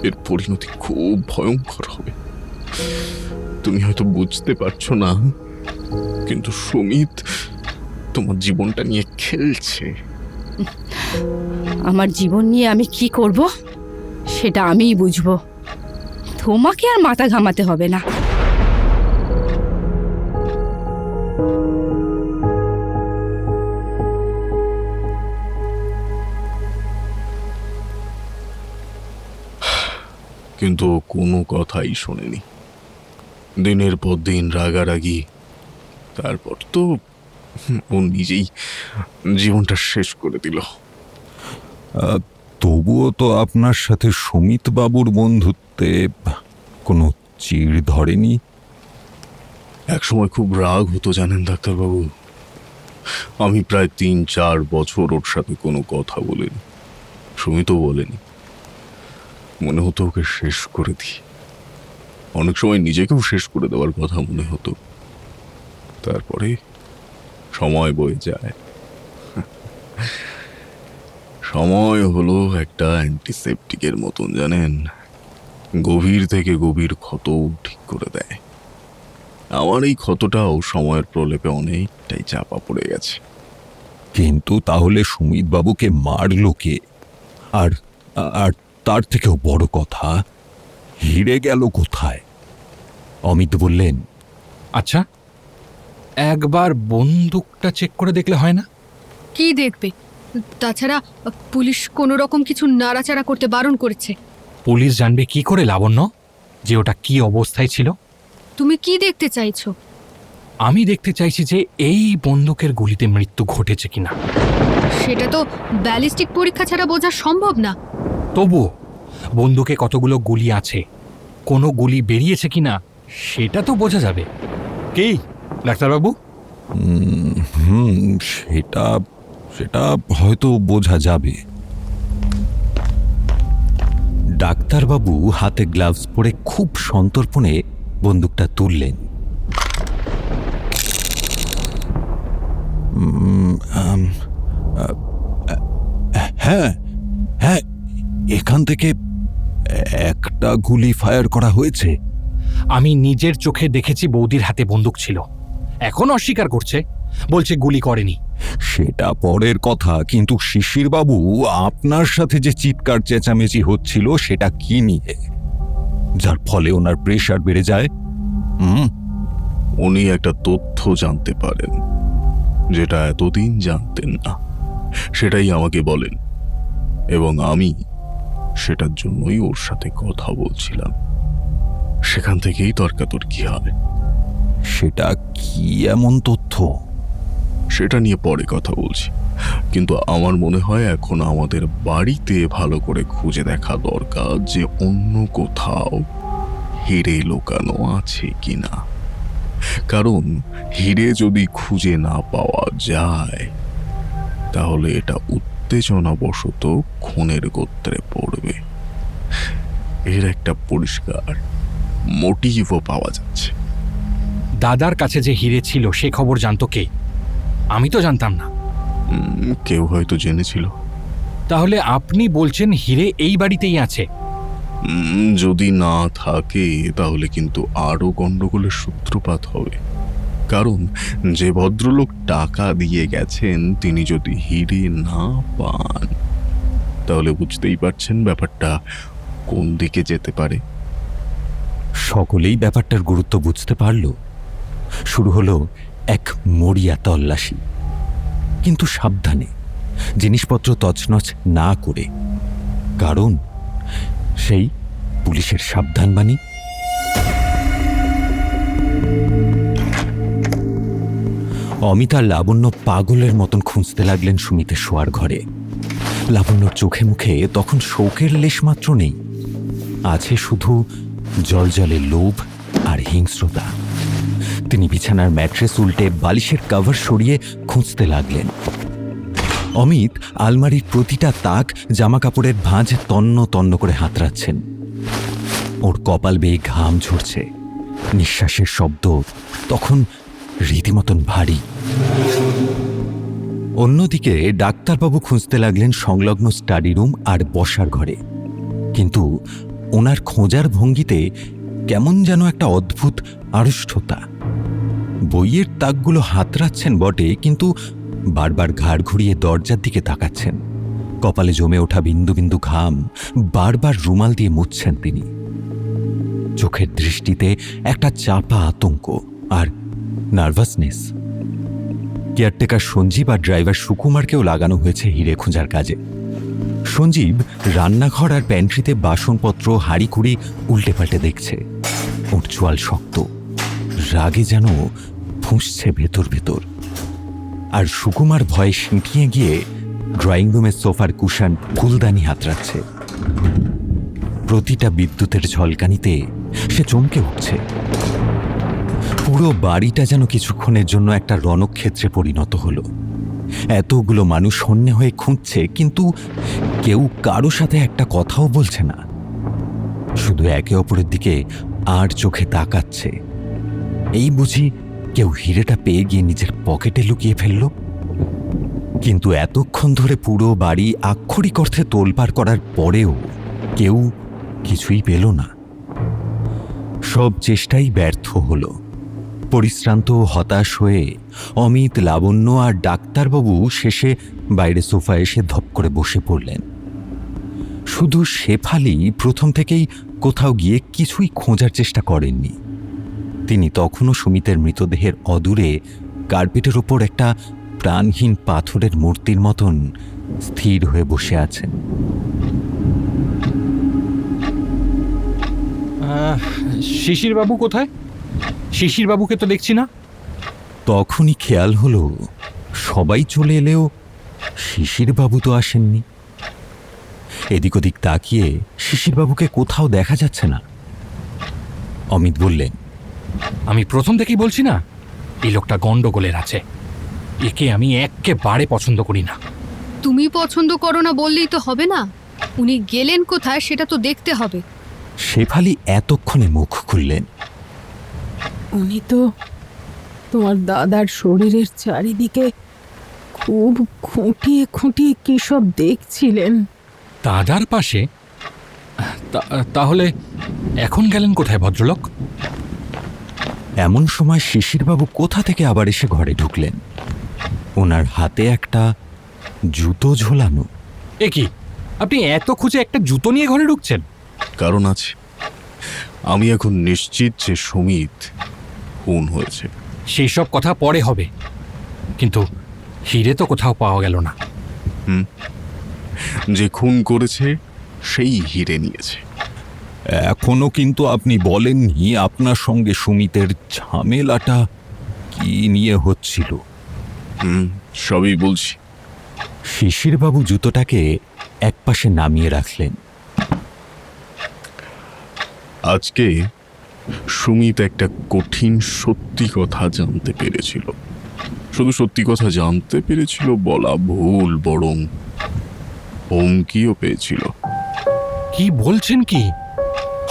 এর পরিণতি খুব ভয়ঙ্কর হবে। তুমি হয়তো বুঝতে পারছো না, কিন্তু সুমিত তোমার জীবনটা নিয়ে খেলছে। আমার জীবন নিয়ে আমি কি করব সেটা আমিই বুঝবো, তোমাকে আর মাথা ঘামাতে হবে না। কিন্তু ও কোনো কথাই শোনেনি। দিনের পর দিন রাগারাগি, তারপর তো ও নিজেই জীবনটা শেষ করে দিল। তবুও তো আপনার সাথে সুমিত বাবুর বন্ধুত্বে কোনো চিড় ধরেনি? একসময় খুব রাগ হতো জানেন ডাক্তারবাবু। আমি প্রায় ৩-৪ বছর ওর সাথে কোনো কথা বলিনি, সুমিতও বলেনি। মনে হতো ওকে শেষ করে দিই। অনেক সময় নিজেকেও শেষ করে দেওয়ার কথা মনে হতো। তারপরে সময় বয়ে যায়। সময় হলো একটা অ্যান্টিসেপটিকের মতন জানেন, গভীর থেকে গভীর ক্ষতও ঠিক করে দেয়। আমার এই ক্ষতটাও সময়ের প্রলেপে অনেকটাই চাপা পড়ে গেছে। কিন্তু তাহলে সুমিত বাবুকে মারলো কে? আর আর তার থেকেও বড় কথা, হিরে গেল কোথায়? অমিত বললেন, আচ্ছা, একবার বন্দুকটা চেক করে দেখলে হয় না? কি দেখবে? তাছাড়া পুলিশ কোনো রকম কিছু নাড়াচাড়া করতে বারণ করেছে। পুলিশ জানবে কি করে লাবণ্য যে ওটা কি অবস্থায় ছিল? তুমি কি দেখতে চাইছো? আমি দেখতে চাইছি যে এই বন্দুকের গুলিতে মৃত্যু ঘটেছে কিনা। সেটা তো ব্যালিস্টিক পরীক্ষা ছাড়া বোঝা সম্ভব না। তবুও বন্দুকে কতগুলো গুলি আছে, কোনো গুলি বেরিয়েছে কিনা সেটা তো বোঝা যাবে। কি ডাক্তারবাবু? সেটা সেটা হয়তো বোঝা যাবে। ডাক্তারবাবু হাতে গ্লাভস পরে খুব সন্তর্পণে বন্দুকটা তুললেন। হ্যাঁ হ্যাঁ, এখান থেকে একটা গুলি ফায়ার করা হয়েছে। আমি নিজের চোখে দেখেছি বৌদির হাতে বন্দুক ছিল। এখন অস্বীকার করছে, বলছে গুলি করেনি। সেটা পরের কথা, কিন্তু শিশিরবাবু আপনার সাথে যে চিৎকার চেঁচামেচি হচ্ছিল সেটা কি নিয়ে, যার ফলে ওনার প্রেশার বেড়ে যায়? উনি একটা তথ্য জানতে পারেন যেটা এতদিন জানতেন না, সেটাই আমাকে বলেন। এবং আমি সেটার জন্যই ওর সাথে কথা বলছিলাম। সেখান থেকেই তর্কাতর্কি হয়। সেটা কি এমন তথ্য? সেটা নিয়ে পরে কথা বলছি, কিন্তু আমার মনে হয় এখন আমাদের বাড়িতে ভালো করে খুঁজে দেখা দরকার যে অন্য কোথাও হিরে লুকানো আছে কিনা। কারণ হিরে যদি খুঁজে না পাওয়া যায় তাহলে এটা উত্তেজনাবশত খুনের গোত্রে পড়বে। এর একটা পরিষ্কার মোটিভও পাওয়া যাচ্ছে। দাদার কাছে যে হিরে ছিল সে খবর জানতো কে? আমি তো জানতাম না। কেউ হয়তো জেনেছিল। তাহলে আপনি বলছেন হিরে এই বাড়িতেই আছে? যদি না থাকে তাহলে কিন্তু আরো গন্ডগোলের সূত্রপাত হবে। কারণ যে ভদ্রলোক টাকা দিয়ে গেছেন তিনি যদি হিরে না পান তাহলে বুঝতেই পারছেন ব্যাপারটা কোন দিকে যেতে পারে। সকলেই ব্যাপারটার গুরুত্ব বুঝতে পারল। শুরু হলো এক মরিয়া তল্লাশি, কিন্তু সাবধানে, জিনিসপত্র তছনছ না করে। কারণ সেই পুলিশের সাবধানবাণী। অমিত আর লাবণ্য পাগলের মতন খুঁজতে লাগলেন সুমিতের শোয়ার ঘরে। লাবণ্যর চোখে মুখে তখন শোকের লেশমাত্র নেই, আছে শুধু জলজলে লোভ আর হিংস্রতা। তিনি বিছানার ম্যাট্রেস উল্টে বালিশের কভার সরিয়ে খুঁজতে লাগলেন। অমিত আলমারির প্রতিটা তাক জামা কাপড়ের ভাঁজ তন্ন তন্ন করে হাতড়াচ্ছেন। ওর কপাল বেয়ে ঘাম ঝরছে, নিঃশ্বাসের শব্দ তখন রীতিমতন ভারী। অন্যদিকে ডাক্তারবাবু খুঁজতে লাগলেন সংলগ্ন স্টাডি রুম আর বসার ঘরে, কিন্তু ওনার খোঁজার ভঙ্গিতে কেমন যেন একটা অদ্ভুত আড়ষ্টতা। বইয়ের তাকগুলো হাতড়াচ্ছেন বটে, কিন্তু বারবার ঘাড় ঘুরিয়ে দরজার দিকে তাকাচ্ছেন। কপালে জমে ওঠা বিন্দু বিন্দু ঘাম বারবার রুমাল দিয়ে মুছছেন তিনি। চোখের দৃষ্টিতে একটা চাপা আতঙ্ক আর নার্ভাসনেস। কেয়ারটেকার সঞ্জীব আর ড্রাইভার সুকুমারকেও লাগানো হয়েছে হিরে খোঁজার কাজে। সঞ্জীব রান্নাঘর আর প্যান্ট্রিতে বাসনপত্র হাঁড়িকুড়ি উল্টে পাল্টে দেখছে। ওর চোয়াল শক্ত, রাগে যেন ফুঁসছে ভেতর ভেতর। আর সুকুমার ভয়ে সিঁটিয়ে গিয়ে ড্রয়িং রুমের সোফার কুশন ফুলদানি হাতড়াচ্ছে। প্রতিটা বিদ্যুতের ঝলকানিতে সে চমকে উঠছে। পুরো বাড়িটা যেন কিছুক্ষণের জন্য একটা রণক্ষেত্রে পরিণত হলো। এতগুলো মানুষ হন্যে হয়ে খুঁজছে, কিন্তু কেউ কারো সাথে একটা কথাও বলছে না, শুধু একে অপরের দিকে আর চোখে তাকাচ্ছে। এই বুঝি কেউ হিরেটা পেয়ে গিয়ে নিজের পকেটে লুকিয়ে ফেলল। কিন্তু এতক্ষণ ধরে পুরো বাড়ি আক্ষরিক অর্থে তোলপাড় করার পরেও কেউ কিছুই পেল না। সব চেষ্টাই ব্যর্থ হলো। পরিশ্রান্ত হতাশ হয়ে অমিত, লাবণ্য আর ডাক্তারবাবু শেষে বাইরে সোফায় এসে ধপ করে বসে পড়লেন। শুধু শেফালি প্রথম থেকেই কোথাও গিয়ে কিছুই খোঁজার চেষ্টা করেননি। তিনি তখনও সুমিতের মৃতদেহের অদূরে কার্পেটের ওপর একটা প্রাণহীন পাথরের মূর্তির মতন স্থির হয়ে বসে আছেন। শিশির বাবু কোথায়? শিশির বাবুকে তো দেখছি না। তখনই খেয়াল হলো সবাই চলে এলেও শিশিরবাবু তো আসেননি। এদিক ওদিক তাকিয়ে শিশিরবাবুকে কোথাও দেখা যাচ্ছে না। অমিত বললেন, আমি প্রথম থেকেই বলছি না, এই লোকটা গন্ডগোলের আছে। একে আমি একেবারে পছন্দ করি না। তুমি পছন্দ করো না বললেই তো হবে না, উনি গেলেন কোথায় সেটা তো দেখতে হবে। শেফালি এতক্ষণে মুখ খুললেন। উনি তো তোমার দাদার শরীরের চারিদিকে খুব খুঁটিয়ে খুঁটিয়ে কি সব দেখছিলেন। দাদার পাশে? তাহলে এখন গেলেন কোথায় ভদ্রলোক? এমন সময় শিশিরবাবু কোথা থেকে আবার এসে ঘরে ঢুকলেন। ওনার হাতে একটা জুতো ঝোলানো। এ কি, আপনি এত খুঁজে একটা জুতো নিয়ে ঘরে ঢুকছেন? কারণ আছে। আমি এখন নিশ্চিত যে সুমিত খুন হয়েছে। সেই সব কথা পরে হবে, কিন্তু হিরে তো কোথাও পাওয়া গেল না। যে খুন করেছে সেই হিরে নিয়েছে। এখনো কিন্তু আপনি বলেননি আপনার সঙ্গে সুমিতের ঝামেলাটা কি নিয়ে হচ্ছিল। সবই বলছি। শিশিরবাবু জুতোটাকে একপাশে নামিয়ে রাখলেন। আজকে সুমিত একটা কঠিন সত্যি কথা জানতে পেরেছিল। শুধু সত্যি কথা জানতে পেরেছিল বলা ভুল, বরং হুমকিও পেয়েছিল। কি বলছেন কি?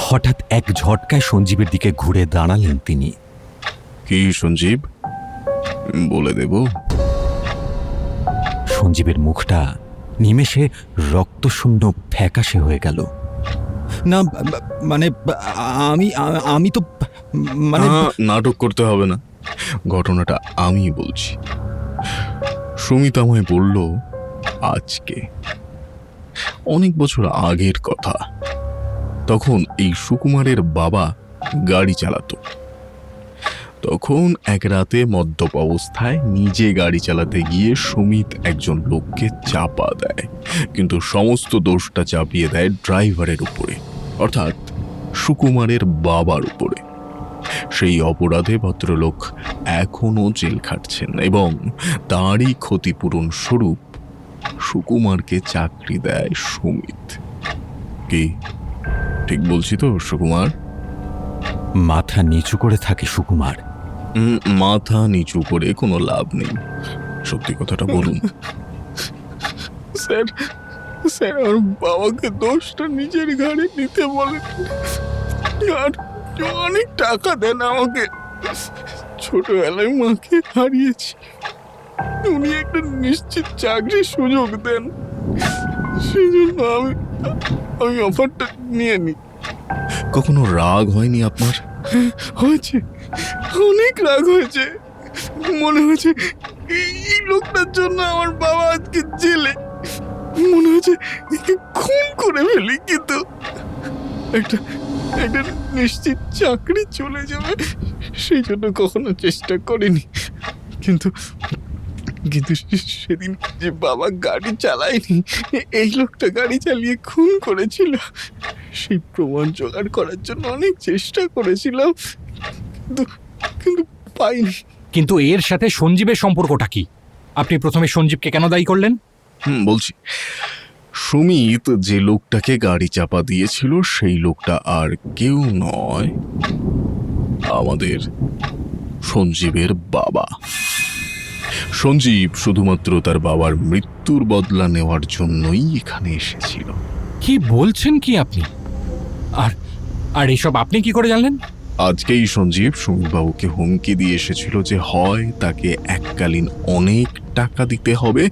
হঠাৎ এক ঝটকায় সঞ্জীবের দিকে ঘুরে দাঁড়ালেন তিনি। কি সঞ্জীব, বলে দেব? সঞ্জীবের মুখটা নিমেষে রক্তশূন্য ফ্যাকাশে হয়ে গেল। না মানে আমি তো মানে নাটক করতে হবে না, ঘটনাটা আমি বলছি। সুমিত আমায় বলল আজকে, অনেক বছর আগের কথা। তখন এই সুকুমারের বাবা গাড়ি চালাতো। তখন এক রাতে মদ্যপ অবস্থায় নিজে গাড়ি চালাতে গিয়ে সুমিত একজন লোককে চাপা দেয়, কিন্তু সমস্ত দোষটা চাপিয়ে দেয় ড্রাইভারের উপরে, অর্থাৎ সুকুমারের বাবার উপরে। সেই অপরাধে ভদ্রলোক এখনো জেল খাটছেন এবং তারই ক্ষতিপূরণ স্বরূপ সুকুমারকে চাকরি দেয় সুমিত। কি ঠিক বলছি তো সুকুমার? মাথা নিচু করে থাকে সুকুমার। মাথা নিচু করে কোনো লাভ নেই, সত্যি কথাটা বলুন। স্যার, স্যার আমার বাবাকে দোষটা নিজের ঘাড়ে নিতে বলেন আর অনেক টাকা দেন আমাকে। ছোটবেলায় মাকে হারিয়েছি, উনি একটা নিশ্চিত চাকরির সুযোগ দেন, সেই জন্য আমি অফারটা নিয়ে নিই। কখনো রাগ হয়নি আপনার? হয়েছে, অনেক রাগ হয়েছে। মনে হয়েছে এই লোকটার জন্য আমার বাবা আজকে জেলে, মনে হয়েছে একে খুন করে ফেলি, কিন্তু একটা একটা নিশ্চিত চাকরি চলে যাবে সেই জন্য কখনো চেষ্টা করিনি। কিন্তু কিন্তু সেদিন যে বাবা গাড়ি চালায়নি, এই লোকটা গাড়ি চালিয়ে খুন করেছিল, সেই প্রমাণ জোগাড় করার জন্য অনেক চেষ্টা করেছিলাম, কিন্তু কিন্তু পাইনি। কিন্তু এর সাথে সঞ্জীবের সম্পর্কটা কি? আপনি প্রথমে সঞ্জীবকে কেন দায়ী করলেন? বলছি, সুমিত যে লোকটাকে গাড়ি চাপা দিয়েছিল সেই লোকটা আর কেউ নয়, আমাদের সঞ্জীবের বাবা। সঞ্জীব শুধুমাত্র তার বাবার মৃত্যুর বদলা নেওয়ার জন্যই এখানে এসেছিল। কি বলছেন কি আপনি? আর আর এসব আপনি কি করে জানলেন? আজকেই সঞ্জীব সুমিতবাবুকে হুমকি দিয়ে এসেছিল যে হয় তাকে এককালীন অনেক টাকা দিতে হবে,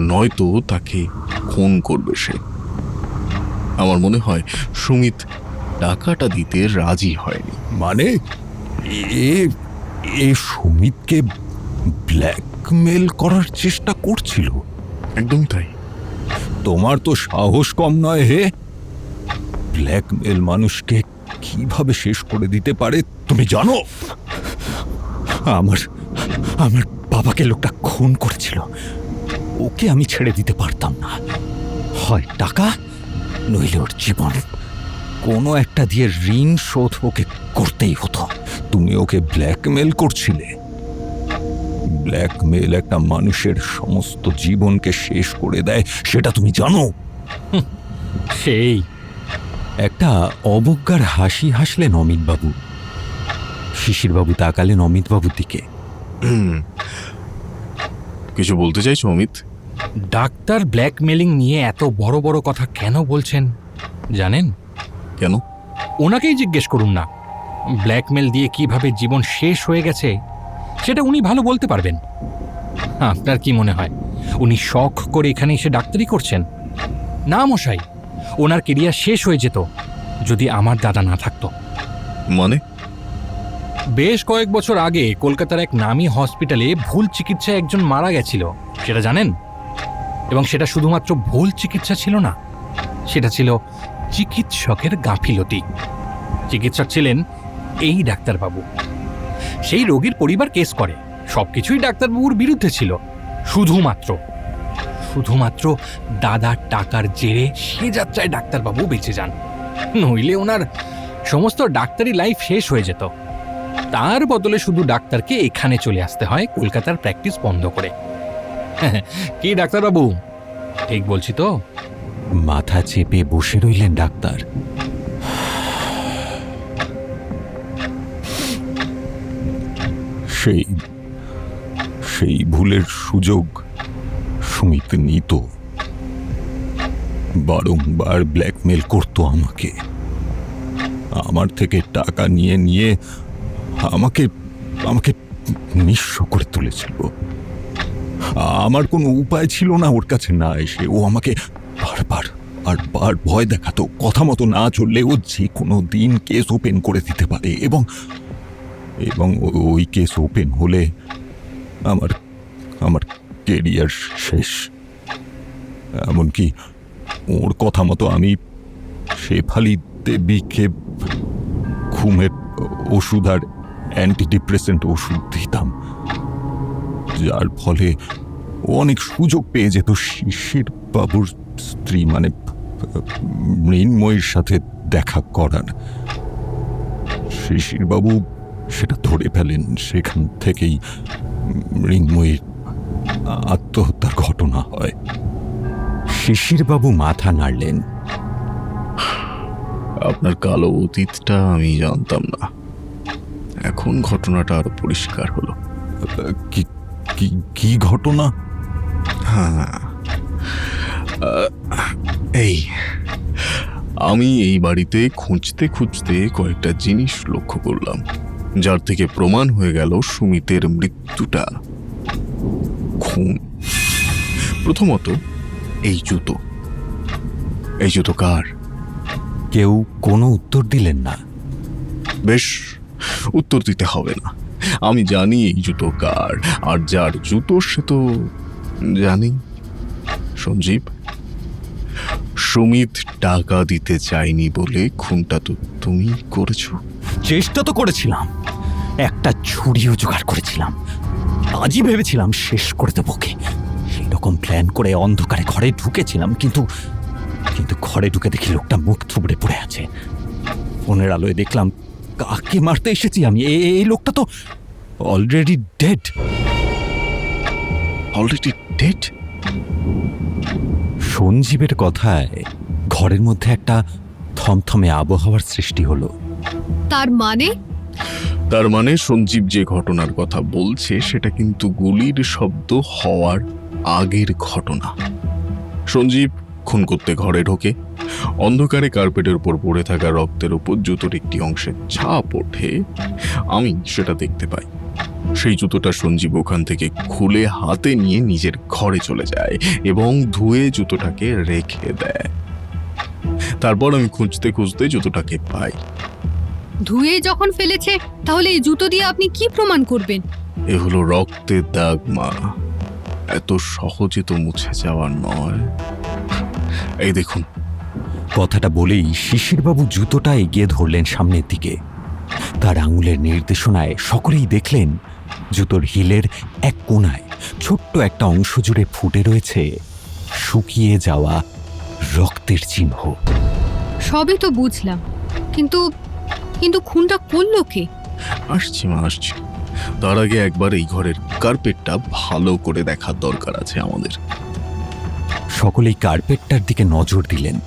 নয়তো তাকে খুন করবে সে। আমার মনে হয় সুমিত টাকাটা দিতে রাজি হয়নি। মানে এ সুমিতকে ব্ল্যাকমেল করার চেষ্টা করছিল? একদমই তাই। তোমার তো সাহস কম নয় হে। ব্ল্যাকমেল মানুষকে কিভাবে শেষ করে দিতে পারে তুমি জানো? আমার আমার বাবাকে লোকটা খুন করেছিল, ওকে আমি ছেড়ে দিতে পারতাম না। হয় টাকা নইলে ওর জীবন, কোনো একটা দিয়ে ঋণ শোধ ওকে করতেই হতো। তুমি ওকে ব্ল্যাকমেল করছিলে। ব্ল্যাকমেল একটা মানুষের সমস্ত জীবনকে শেষ করে দেয়, সেটা তুমি জানো? সেই একটা অবজ্ঞার হাসি হাসলেন অমিতবাবু। শিশিরবাবু তাকালেন অমিতবাবুর দিকে। কিছু বলতে চাইছো অমিত? ডাক্তার ব্ল্যাকমেলিং নিয়ে এত বড় বড় কথা কেন বলছেন জানেন? কেন? ওনাকেই জিজ্ঞেস করুন না। ব্ল্যাকমেল দিয়ে কিভাবে জীবন শেষ হয়ে গেছে সেটা উনি ভালো বলতে পারবেন। আপনার কি মনে হয় উনি শখ করে এখানে এসে ডাক্তারি করছেন? না মশাই, ওনার কেরিয়ার শেষ হয়ে যেত যদি আমার দাদা না থাকতো। মানে? বেশ কয়েক বছর আগে কলকাতার এক নামী হসপিটালে ভুল চিকিৎসায় একজন মারা গেছিল, সেটা জানেন? এবং সেটা শুধুমাত্র ভুল চিকিৎসা ছিল না, সেটা ছিল চিকিৎসকের গাফিলতি। চিকিৎসক ছিলেন এই ডাক্তারবাবু। সেই রোগীর পরিবার কেস করে, সবকিছুই ডাক্তারবাবুর বিরুদ্ধে ছিল। শুধুমাত্র শুধুমাত্র দাদার টাকার জেরে সে যাত্রায় ডাক্তারবাবু বেঁচে যান, নইলে ওনার সমস্ত ডাক্তারি লাইফ শেষ হয়ে যেত। তার বদলে শুধু ডাক্তারকে এখানে চলে আসতে হয় কলকাতার প্র্যাকটিস বন্ধ করে। কি ডাক্তারবাবু, ঠিক বলছি তো? মাথা চেপে বসে রইলেন ডাক্তার। সেই সেই ভুলের সুযোগ সুমিত নিত। বারংবার ব্ল্যাকমেল করতো আমাকে, আমার থেকে টাকা নিয়ে নিয়ে আমাকে আমাকে নিঃস্ব করে তুলেছিল। আমার কোনো উপায় ছিল না ওর কাছে না এসে। ও আমাকে বারবার ভয় দেখাতো, কথা মতো না চললে ও যে কোনো দিন কেস ওপেন করে দিতে পারে, এবং এবং ওই কেস ওপেন হলে আমার আমার কেরিয়ার শেষ। এমনকি ওর কথা মতো আমি শেফালি দেবীকে ঘুমের ওষুধ আর অ্যান্টিডিপ্রেসেন্ট ওষুধ দিতাম, যার ফলে ও অনেক সুযোগ পেয়ে যেত শিশির বাবুর স্ত্রী মানে মৃন্ময়ীর সাথে দেখা করার। শিশির বাবু সেটা ধরে ফেলেন। সেখান থেকেই মৃন্ময়ীর আত্মহত্যার ঘটনা হয়। শিশির বাবু মাথা নাড়লেন। আপনার কালো অতীতটা আমি জানতাম না, এখন ঘটনাটা আরো পরিষ্কার হলো। কি কি কি ঘটনা? হ্যাঁ, এই আমি এই বাড়িতে খুঁজতে খুঁজতে কয়েকটা জিনিস লক্ষ্য করলাম, যার থেকে প্রমাণ হয়ে গেল সুমিতের মৃত্যুটা খুন। প্রথমত, এই জুতো কার? কেউ কোনো উত্তর দিলেন না। বেশ, উত্তর দিতে হবে না, আমি জানি এই জুতো কার, আর যার জুতো সে তো জানি সঞ্জীব। সুমিত টাকা দিতে চাইনি বলে খুনটা তো তুমি করেছো। চেষ্টা তো করেছিলাম, একটা ছুরিও জোগাড় করেছিলাম। আজই ভেবেছিলাম শেষ করে দেবো ওকে। সেই রকম প্ল্যান করে অন্ধকারে ঘরে ঢুকেছিলাম, কিন্তু ঘরে ঢুকে দেখি লোকটা মুখ থুবড়ে পড়ে আছে। ফোনের আলোয় দেখলাম কাকে মারতে এসেছি আমি। এই লোকটা তো অলরেডি ডেড। Already dead? সঞ্জীবের কথায় ঘরের মধ্যে একটা থমথমে আবহাওয়ার সৃষ্টি হলো। তার মানে সঞ্জীব যে ঘটনার কথা বলছে সেটা কিন্তু গুলির শব্দ হওয়ার আগের ঘটনা। সঞ্জীব খুন করতে ঘরে ঢোকে, অন্ধকারে কার্পেটের উপর পড়ে থাকা রক্তের উপর জুতোর একটি অংশের ছাপ ওঠে। আমি সেটা দেখতে পাই। সেই জুতোটা সঞ্জীব ওখান থেকে খুলে হাতে নিয়ে নিজের ঘরে চলে যায় এবং ধুয়ে জুতোটাকে রেখে দেয়। তারপর আমি খুঁজতে খুঁজতে জুতোটাকে পাই। ধুয়ে যখন ফেলেছে, তাহলে এই জুতো দিয়ে আপনি কি প্রমাণ করবেন? এ হলো রক্তের দাগ মা, এত সহজে তো মুছে যাওয়ার নয়। এই দেখুন। কথাটা বলেই শিশিরবাবু জুতোটা এগিয়ে ধরলেন সামনের দিকে। তার আঙুলের নির্দেশনায় সকলেই দেখলেন জুতোর হিলের এক কোণায় ছোট্ট একটা অংশ জুড়ে ফুটে রয়েছে শুকিয়ে যাওয়া রক্তের চিহ্ন। সবই তো বুঝলাম, কিন্তু খুনটা করলো কে? আসছি মা, আসছি। তার আগে একবার এই ঘরের কার্পেটটা ভালো করে দেখার দরকার আছে আমাদের। সকলেই কার্পেটটার দিকে নজর দিলেন।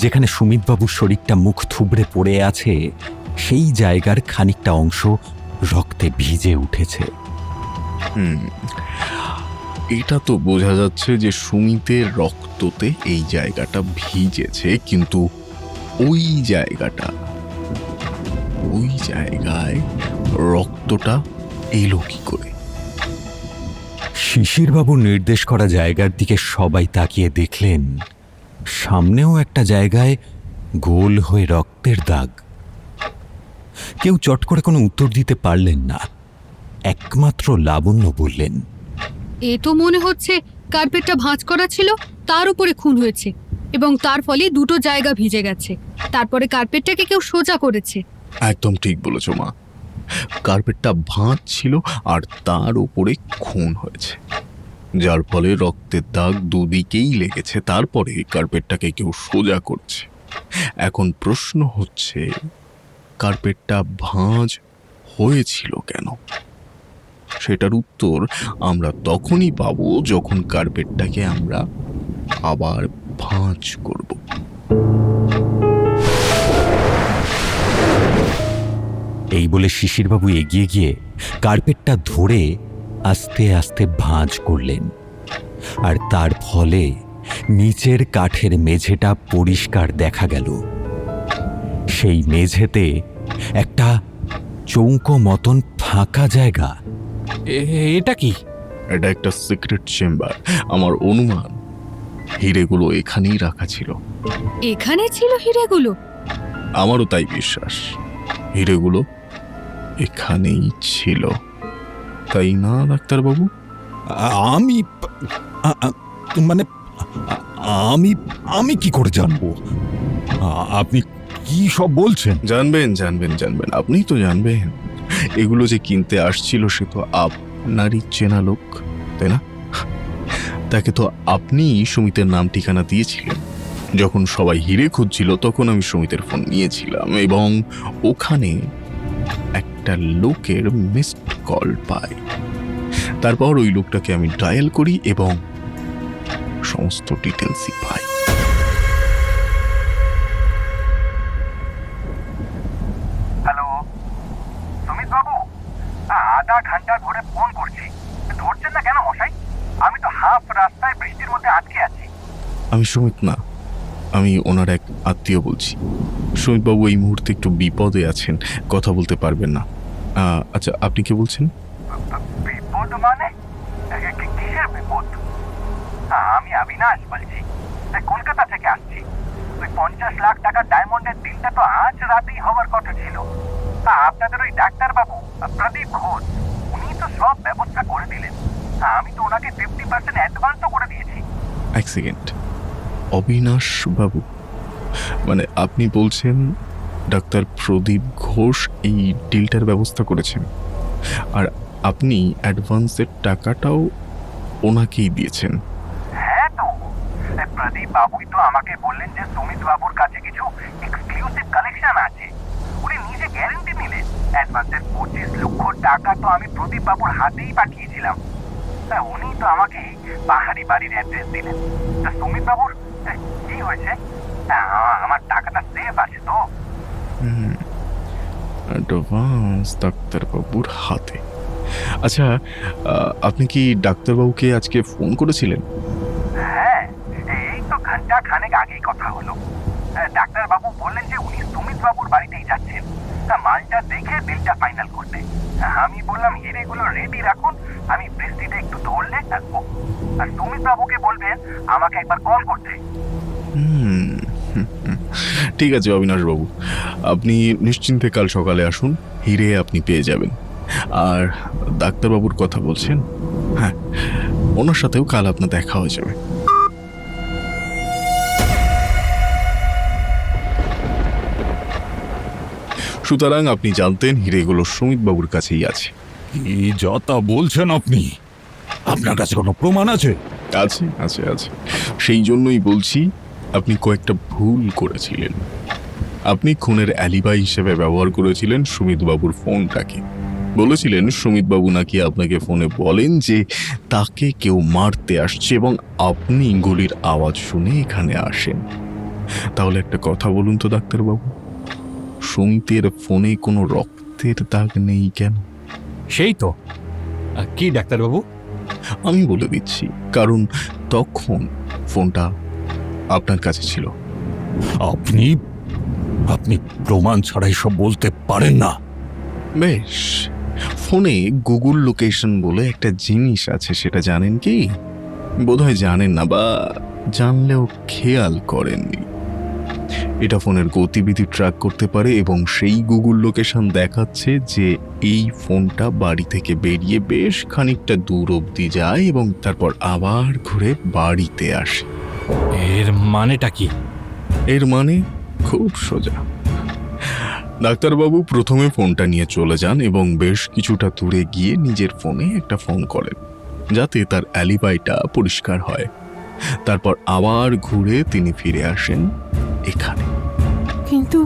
যেখানে সুমিতবাবুর শরীরটা মুখ থুবড়ে পড়ে আছে, সেই জায়গার খানিকটা অংশ রক্তে ভিজে উঠেছে। এটা তো বোঝা যাচ্ছে যে সুমিতের রক্ততে এই জায়গাটা ভিজেছে, কিন্তু ওই জায়গায় রক্তটা এলো কি করে? শিশিরবাবুর নির্দেশ করা জায়গার দিকে সবাই তাকিয়ে দেখলেন সামনেও একটা জায়গায় গোল হয়ে রক্তের দাগ। কেউ চট করে কোনো উত্তর দিতে পারলেন না। একমাত্র লাবণ্য বললেন, এ তো মনে হচ্ছে কার্পেটটা ভাঁজ করা ছিল, তার উপরে খুন হয়েছে এবং তার ফলে দুটো জায়গা ভিজে গেছে। তারপরে কার্পেটটাকে কেউ সোজা করেছে। একদম ঠিক বলেছ মা, কার্পেটটা ভাঁজ ছিল আর তার উপরে খুন হয়েছে। যার ফলে রক্তের দাগ দুদিকেই লেগেছে। তারপরে কার্পেটটাকে কেউ সোজা করছে। এখন প্রশ্ন হচ্ছে, কার্পেটটা ভাঁজ হয়েছিল কেন? সেটার উত্তর আমরা তখনই পাবো যখন কার্পেটটাকে আমরা আবার ভাঁজ করব। এই বলে শিশিরবাবু এগিয়ে গিয়ে কার্পেটটা ধরে আস্তে আস্তে ভাঁজ করলেন, আর তার ফলে নিচের কাঠের মেঝেটা পরিষ্কার দেখা গেল। সেই মেঝেতে একটা চৌকো মতন ফাঁকা জায়গা। এটা কি? এটা একটা সিক্রেট চেম্বার। আমার অনুমান হিরেগুলো এখানেই রাখা ছিল। এখানে ছিল হিরেগুলো? আমারও তাই বিশ্বাস, হিরেগুলো এখানেই ছিল। তাই না ডাক্তারবাবু? আমি মানে আমি আমি কি করে জানবো? আপনি কি সব বলছেন? জানবেন জানবেন জানবেন, আপনি তো জানবেন। এগুলো যে কিনতে আসছিল সে তো আপনারই চেনা লোক, তাই না? তাকে তো আপনি সুমিতের নাম ঠিকানা দিয়েছিলেন। যখন সবাই হিরে খুঁজছিল তখন আমি সুমিতের ফোন নিয়েছিলাম এবং ওখানে একটা লোকের মিসড কল পাই। তারপর ওই লোকটাকে আমি ডায়াল করি এবং সমস্ত ডিটেলসই পাই। হ্যালো সুমিত বাবু, আধা ঘন্টা ধরে ফোন করছি, ধরছেন না কেন মশাই? আমি তো হাফ রাস্তায় বৃষ্টির মধ্যে আটকে আছি। আমি সুমিত না, আমি ওনার এক আত্মীয় বলছি। সুমিতবাবু এই মুহূর্তে একটু বিপদে আছেন, কথা বলতে পারবেন না। আচ্ছা, আপনি কে বলছেন? বিপদ মানে? কিসের বিপদ? আমি অবিনাশ বলছি, কলকাতা থেকে আসছি। ওই 50 লাখ টাকার ডায়মন্ডের ডিলটা তো আজ রাতেই হওয়ার কথা ছিল। আপনাদের ওই ডাক্তারবাবু প্রদীপ ঘোষ, উনি তো সব ব্যবস্থা করে দিলেন। আমি তো ওনাকে 50% অ্যাডভান্সও করে দিয়েছি। এক সেকেন্ড, অবিনাশ বাবু মানে আপনি বলছেন ডাক্তার প্রদীপ ঘোষ এই ডিলটার ব্যবস্থা করেছেন, আর আপনি অ্যাডভান্সের টাকাটাও ওনাকেই দিয়েছেন? হ্যাঁ তো, প্রদীপ বাবুই তো আমাকে বললেন যে সুমিত বাবুর কাছে কিছু এক্সক্লুসিভ কালেকশন আছে। উনি নিজে গ্যারেন্টি নিলেন। অ্যাডভান্সের 25 লক্ষ টাকা তো আমি প্রদীপ বাবুর হাতেই পাঠিয়েছিলাম। উনি তো আমাকে পাহাড়ি বাড়ির অ্যাড্রেস দিলেন। তা সুমিত বাবুর কি হয়েছে? আমার টাকাটা সেফ আছে তো? অ্যাডভান্স ডাক্তারবাবুর হাতে। আচ্ছা, আপনি কি ডাক্তারবাবুকে আজকে ফোন করেছিলেন? হ্যাঁ, এই তো ঘন্টা খানেক আগেই কথা হলো। ডাক্তারবাবু বললেন যে উনি সুমিত বাবুর বাড়িতেই যাচ্ছেন, মালটা দেখে বিলটা ফাইনাল করতে। আমি বললাম হিরেগুলো রেডি রাখুন, আমি বৃষ্টিতে একটু ধরলে থাকবো। আর সুমিত বাবুকে বলবেন আমাকে একবার কল করতে। ঠিক আছে অবিনাশ বাবু, আপনি নিশ্চিন্তে কাল সকালে আসুন, হিরে আপনি পেয়ে যাবেন। আর ডাক্তারবাবুর কথা বলছেন, হ্যাঁ, ওনার সাথেও কাল আপনার দেখা হয়ে যাবে। সুতরাং আপনি জানতেন হিরেগুলো সুমিত বাবুর কাছেই আছে। কি যা বলছেন আপনি? আপনার কাছে কোনো প্রমাণ আছে? আছে আছে আছে, সেই জন্যই বলছি আপনি কয়েকটা ভুল করেছিলেন। আপনি খুনের অ্যালিবাই হিসেবে ব্যবহার করেছিলেন সুমিত বাবুর ফোনটাকে। বলেছিলেন সুমিত বাবু নাকি আপনাকে ফোনে বলেন যে তাকে কেউ মারতে আসছে এবং আপনি গুলির আওয়াজ শুনে এখানে আসেন। তাহলে একটা কথা বলুন তো ডাক্তারবাবু, সুমিতের ফোনে কোনো রক্তের দাগ নেই কেন? সেই তো। কি ডাক্তারবাবু? আমি বলে দিচ্ছি, কারণ তখন ফোনটা আপনার কাছে ছিল। আপনি আপনি প্রমাণ ছাড়াই সব বলতে পারেন না। বেশ, ফোনে গুগল লোকেশন বলে একটা জিনিস আছে, সেটা জানেন কি? বোধহয় জানেন না, বা জানলেও খেয়াল করেননি। এটা ফোনের গতিবিধি ট্র্যাক করতে পারে এবং সেই গুগল লোকেশন দেখাচ্ছে যে এই ফোনটা বাড়ি থেকে বেরিয়ে বেশ খানিকটা দূর অবধি যায় এবং তারপর আবার ঘুরে বাড়িতে আসে। এর মানেটা কি? এর মানে খুব সোজা। ডাক্তারবাবু প্রথমে ফোনটা নিয়ে চলে যান এবং বেশ কিছুটা দূরে গিয়ে নিজের ফোনে একটা ফোন করেন। যাতে তার অ্যালিবাইটা পরিষ্কার হয়। তারপর আবার ঘুরে তিনি ফিরে আসেন এখানে। কিন্তু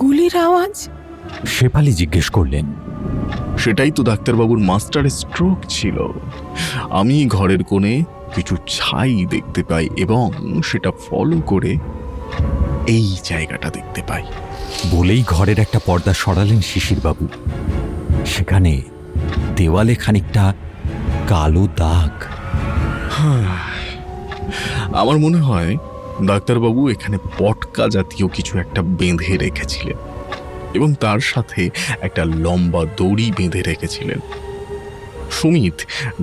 গুলির আওয়াজ? শেফালি জিজ্ঞেস করলেন। সেটাই তো ডাক্তারবাবুর মাস্টার স্ট্রোক ছিল। আমি ঘরের কোণে কিছু ছাই দেখতে পাই এবং সেটা ফলো করে এই জায়গাটা দেখতে পাই। বলেই ঘরের একটা পর্দা সরালেন শিশিরবাবু। সেখানে দেওয়ালে খানিকটা কালো দাগ। আমার মনে হয় ডাক্তারবাবু এখানে পটকা জাতীয় কিছু একটা বেঁধে রেখেছিলেন এবং তার সাথে একটা লম্বা দড়ি বেঁধে রেখেছিলেন। সুমিত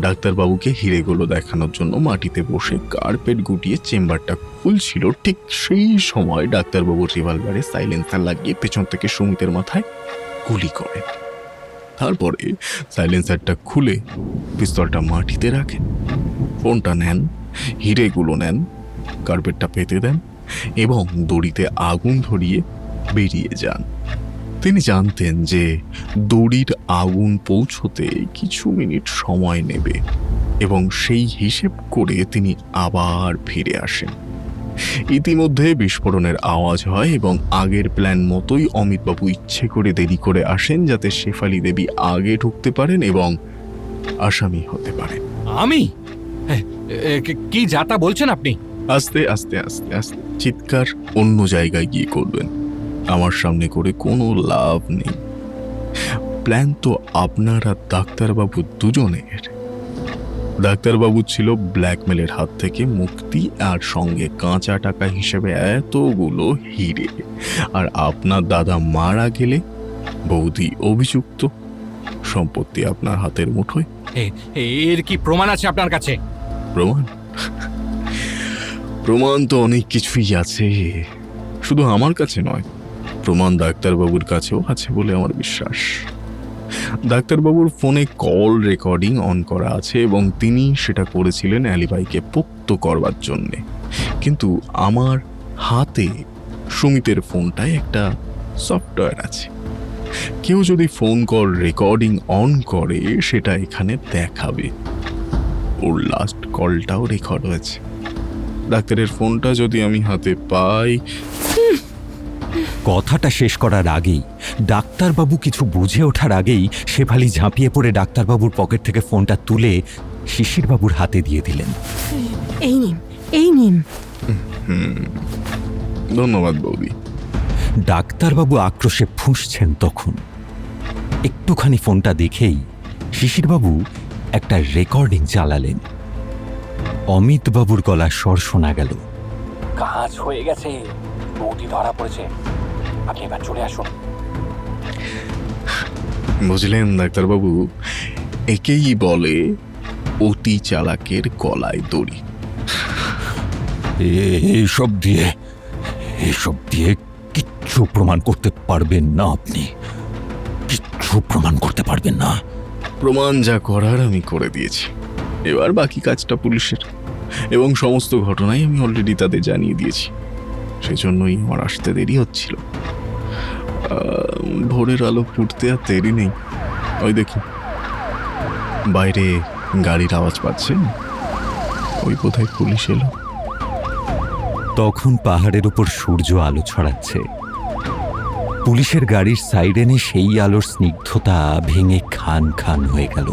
ডাক্তারবাবুকে হিরেগুলো দেখানোর জন্য মাটিতে বসে কার্পেট গুটিয়ে চেম্বারটা খুলছিল। ঠিক সেই সময় ডাক্তারবাবুর রিভলভারে সাইলেন্সার লাগিয়ে পেছন থেকে সুমিতের মাথায় গুলি করেন। তারপরে সাইলেন্সারটা খুলে পিস্তলটা মাটিতে রাখেন, ফোনটা নেন, হিরেগুলো নেন, কার্পেটটা পেতে দেন এবং দড়িতে আগুন ধরিয়ে বেরিয়ে যান। তিনি জানতেন যে দড়ির আগুন পৌঁছতে কিছু মিনিট সময় নেবে এবং সেই হিসেব করে তিনি আবার ফিরে আসেন। ইতিমধ্যে বিস্ফোরণের আওয়াজ হয় এবং আগের প্ল্যান মতোই অমিতবাবু ইচ্ছে করে দেরি করে আসেন যাতে শেফালি দেবী আগে ঢুকতে পারেন এবং আসামি হতে পারেন। আমি কি যাতা বলছেন আপনি? আস্তে আস্তে আস্তে আস্তে চিৎকার অন্য জায়গায় গিয়ে করবেন, আমার সামনে করে কোনো লাভ নেই। প্ল্যান তো আপনারা ডাক্তারবাবু দুজনের। ডাক্তারবাবু ছিল ব্ল্যাকমেলের হাত থেকে মুক্তি আর সঙ্গে কাঁচা টাকা হিসেবে এতগুলো হিরে, আর আপনার দাদা মারা গেলে বৌদি অভিযুক্ত, সম্পত্তি আপনার হাতের মুঠোয়। এর কি প্রমাণ আছে আপনার কাছে? প্রমাণ? প্রমাণ তো অনেক কিছুই আছে, শুধু আমার কাছে নয়, প্রমাণ ডাক্তারবাবুর কাছেও আছে বলে আমার বিশ্বাস। ডাক্তারবাবুর ফোনে কল রেকর্ডিং অন করা আছে এবং তিনি সেটা করেছিলেন অ্যালিবাইকে পোক্ত করবার জন্যে। কিন্তু আমার হাতে সুমিতের ফোনটায় একটা সফটওয়্যার আছে। কেউ যদি ফোন কল রেকর্ডিং অন করে সেটা এখানে দেখাবে। ওর লাস্ট কলটাও রেকর্ড হয়েছে। ডাক্তারের ফোনটা যদি আমি হাতে পাই। কথাটা শেষ করার আগেই, ডাক্তারবাবু কিছু বুঝে ওঠার আগেই শেফালি ঝাঁপিয়ে পড়ে ডাক্তারবাবুর পকেট থেকে ফোনটা তুলে শিশিরবাবুর হাতে দিয়ে দিলেন। এই নিন, এই নিন। ধন্যবাদ বৌদি। ডাক্তারবাবু আক্রোশে ফুঁসছেন তখন। একটুখানি ফোনটা দেখেই শিশিরবাবু একটা রেকর্ডিং চালালেন। অমিতবাবুর গলার স্বর শোনা গেল। কাজ হয়ে গেছে, বৌদি ধরা পড়েছে, আপনি এবার চলে আসুন। বুঝলেন ডাক্তারবাবু, একেই বলে অতি চালাকের গলায় দড়ি। এসব দিয়ে কিচ্ছু প্রমাণ করতে পারবেন না আপনি, কিচ্ছু প্রমাণ করতে পারবেন না। প্রমাণ যা করার আমি করে দিয়েছি, এবার বাকি কাজটা পুলিশের, এবং সমস্ত ঘটনাই আমি অলরেডি তাদের জানিয়ে দিয়েছি। সেজন্যই আমার আসতে দেরি হচ্ছিল। ভোরের আলো ফুটতে আর দেরি নেই। ওই দেখি বাইরে গাড়ির আওয়াজ পাচ্ছেন, ওই বোধহয় পুলিশ এলো। তখন পাহাড়ের উপর সূর্য আলো ছড়াচ্ছে। পুলিশের গাড়ির সাইরেনে সেই আলোর স্নিগ্ধতা ভেঙে খান খান হয়ে গেল।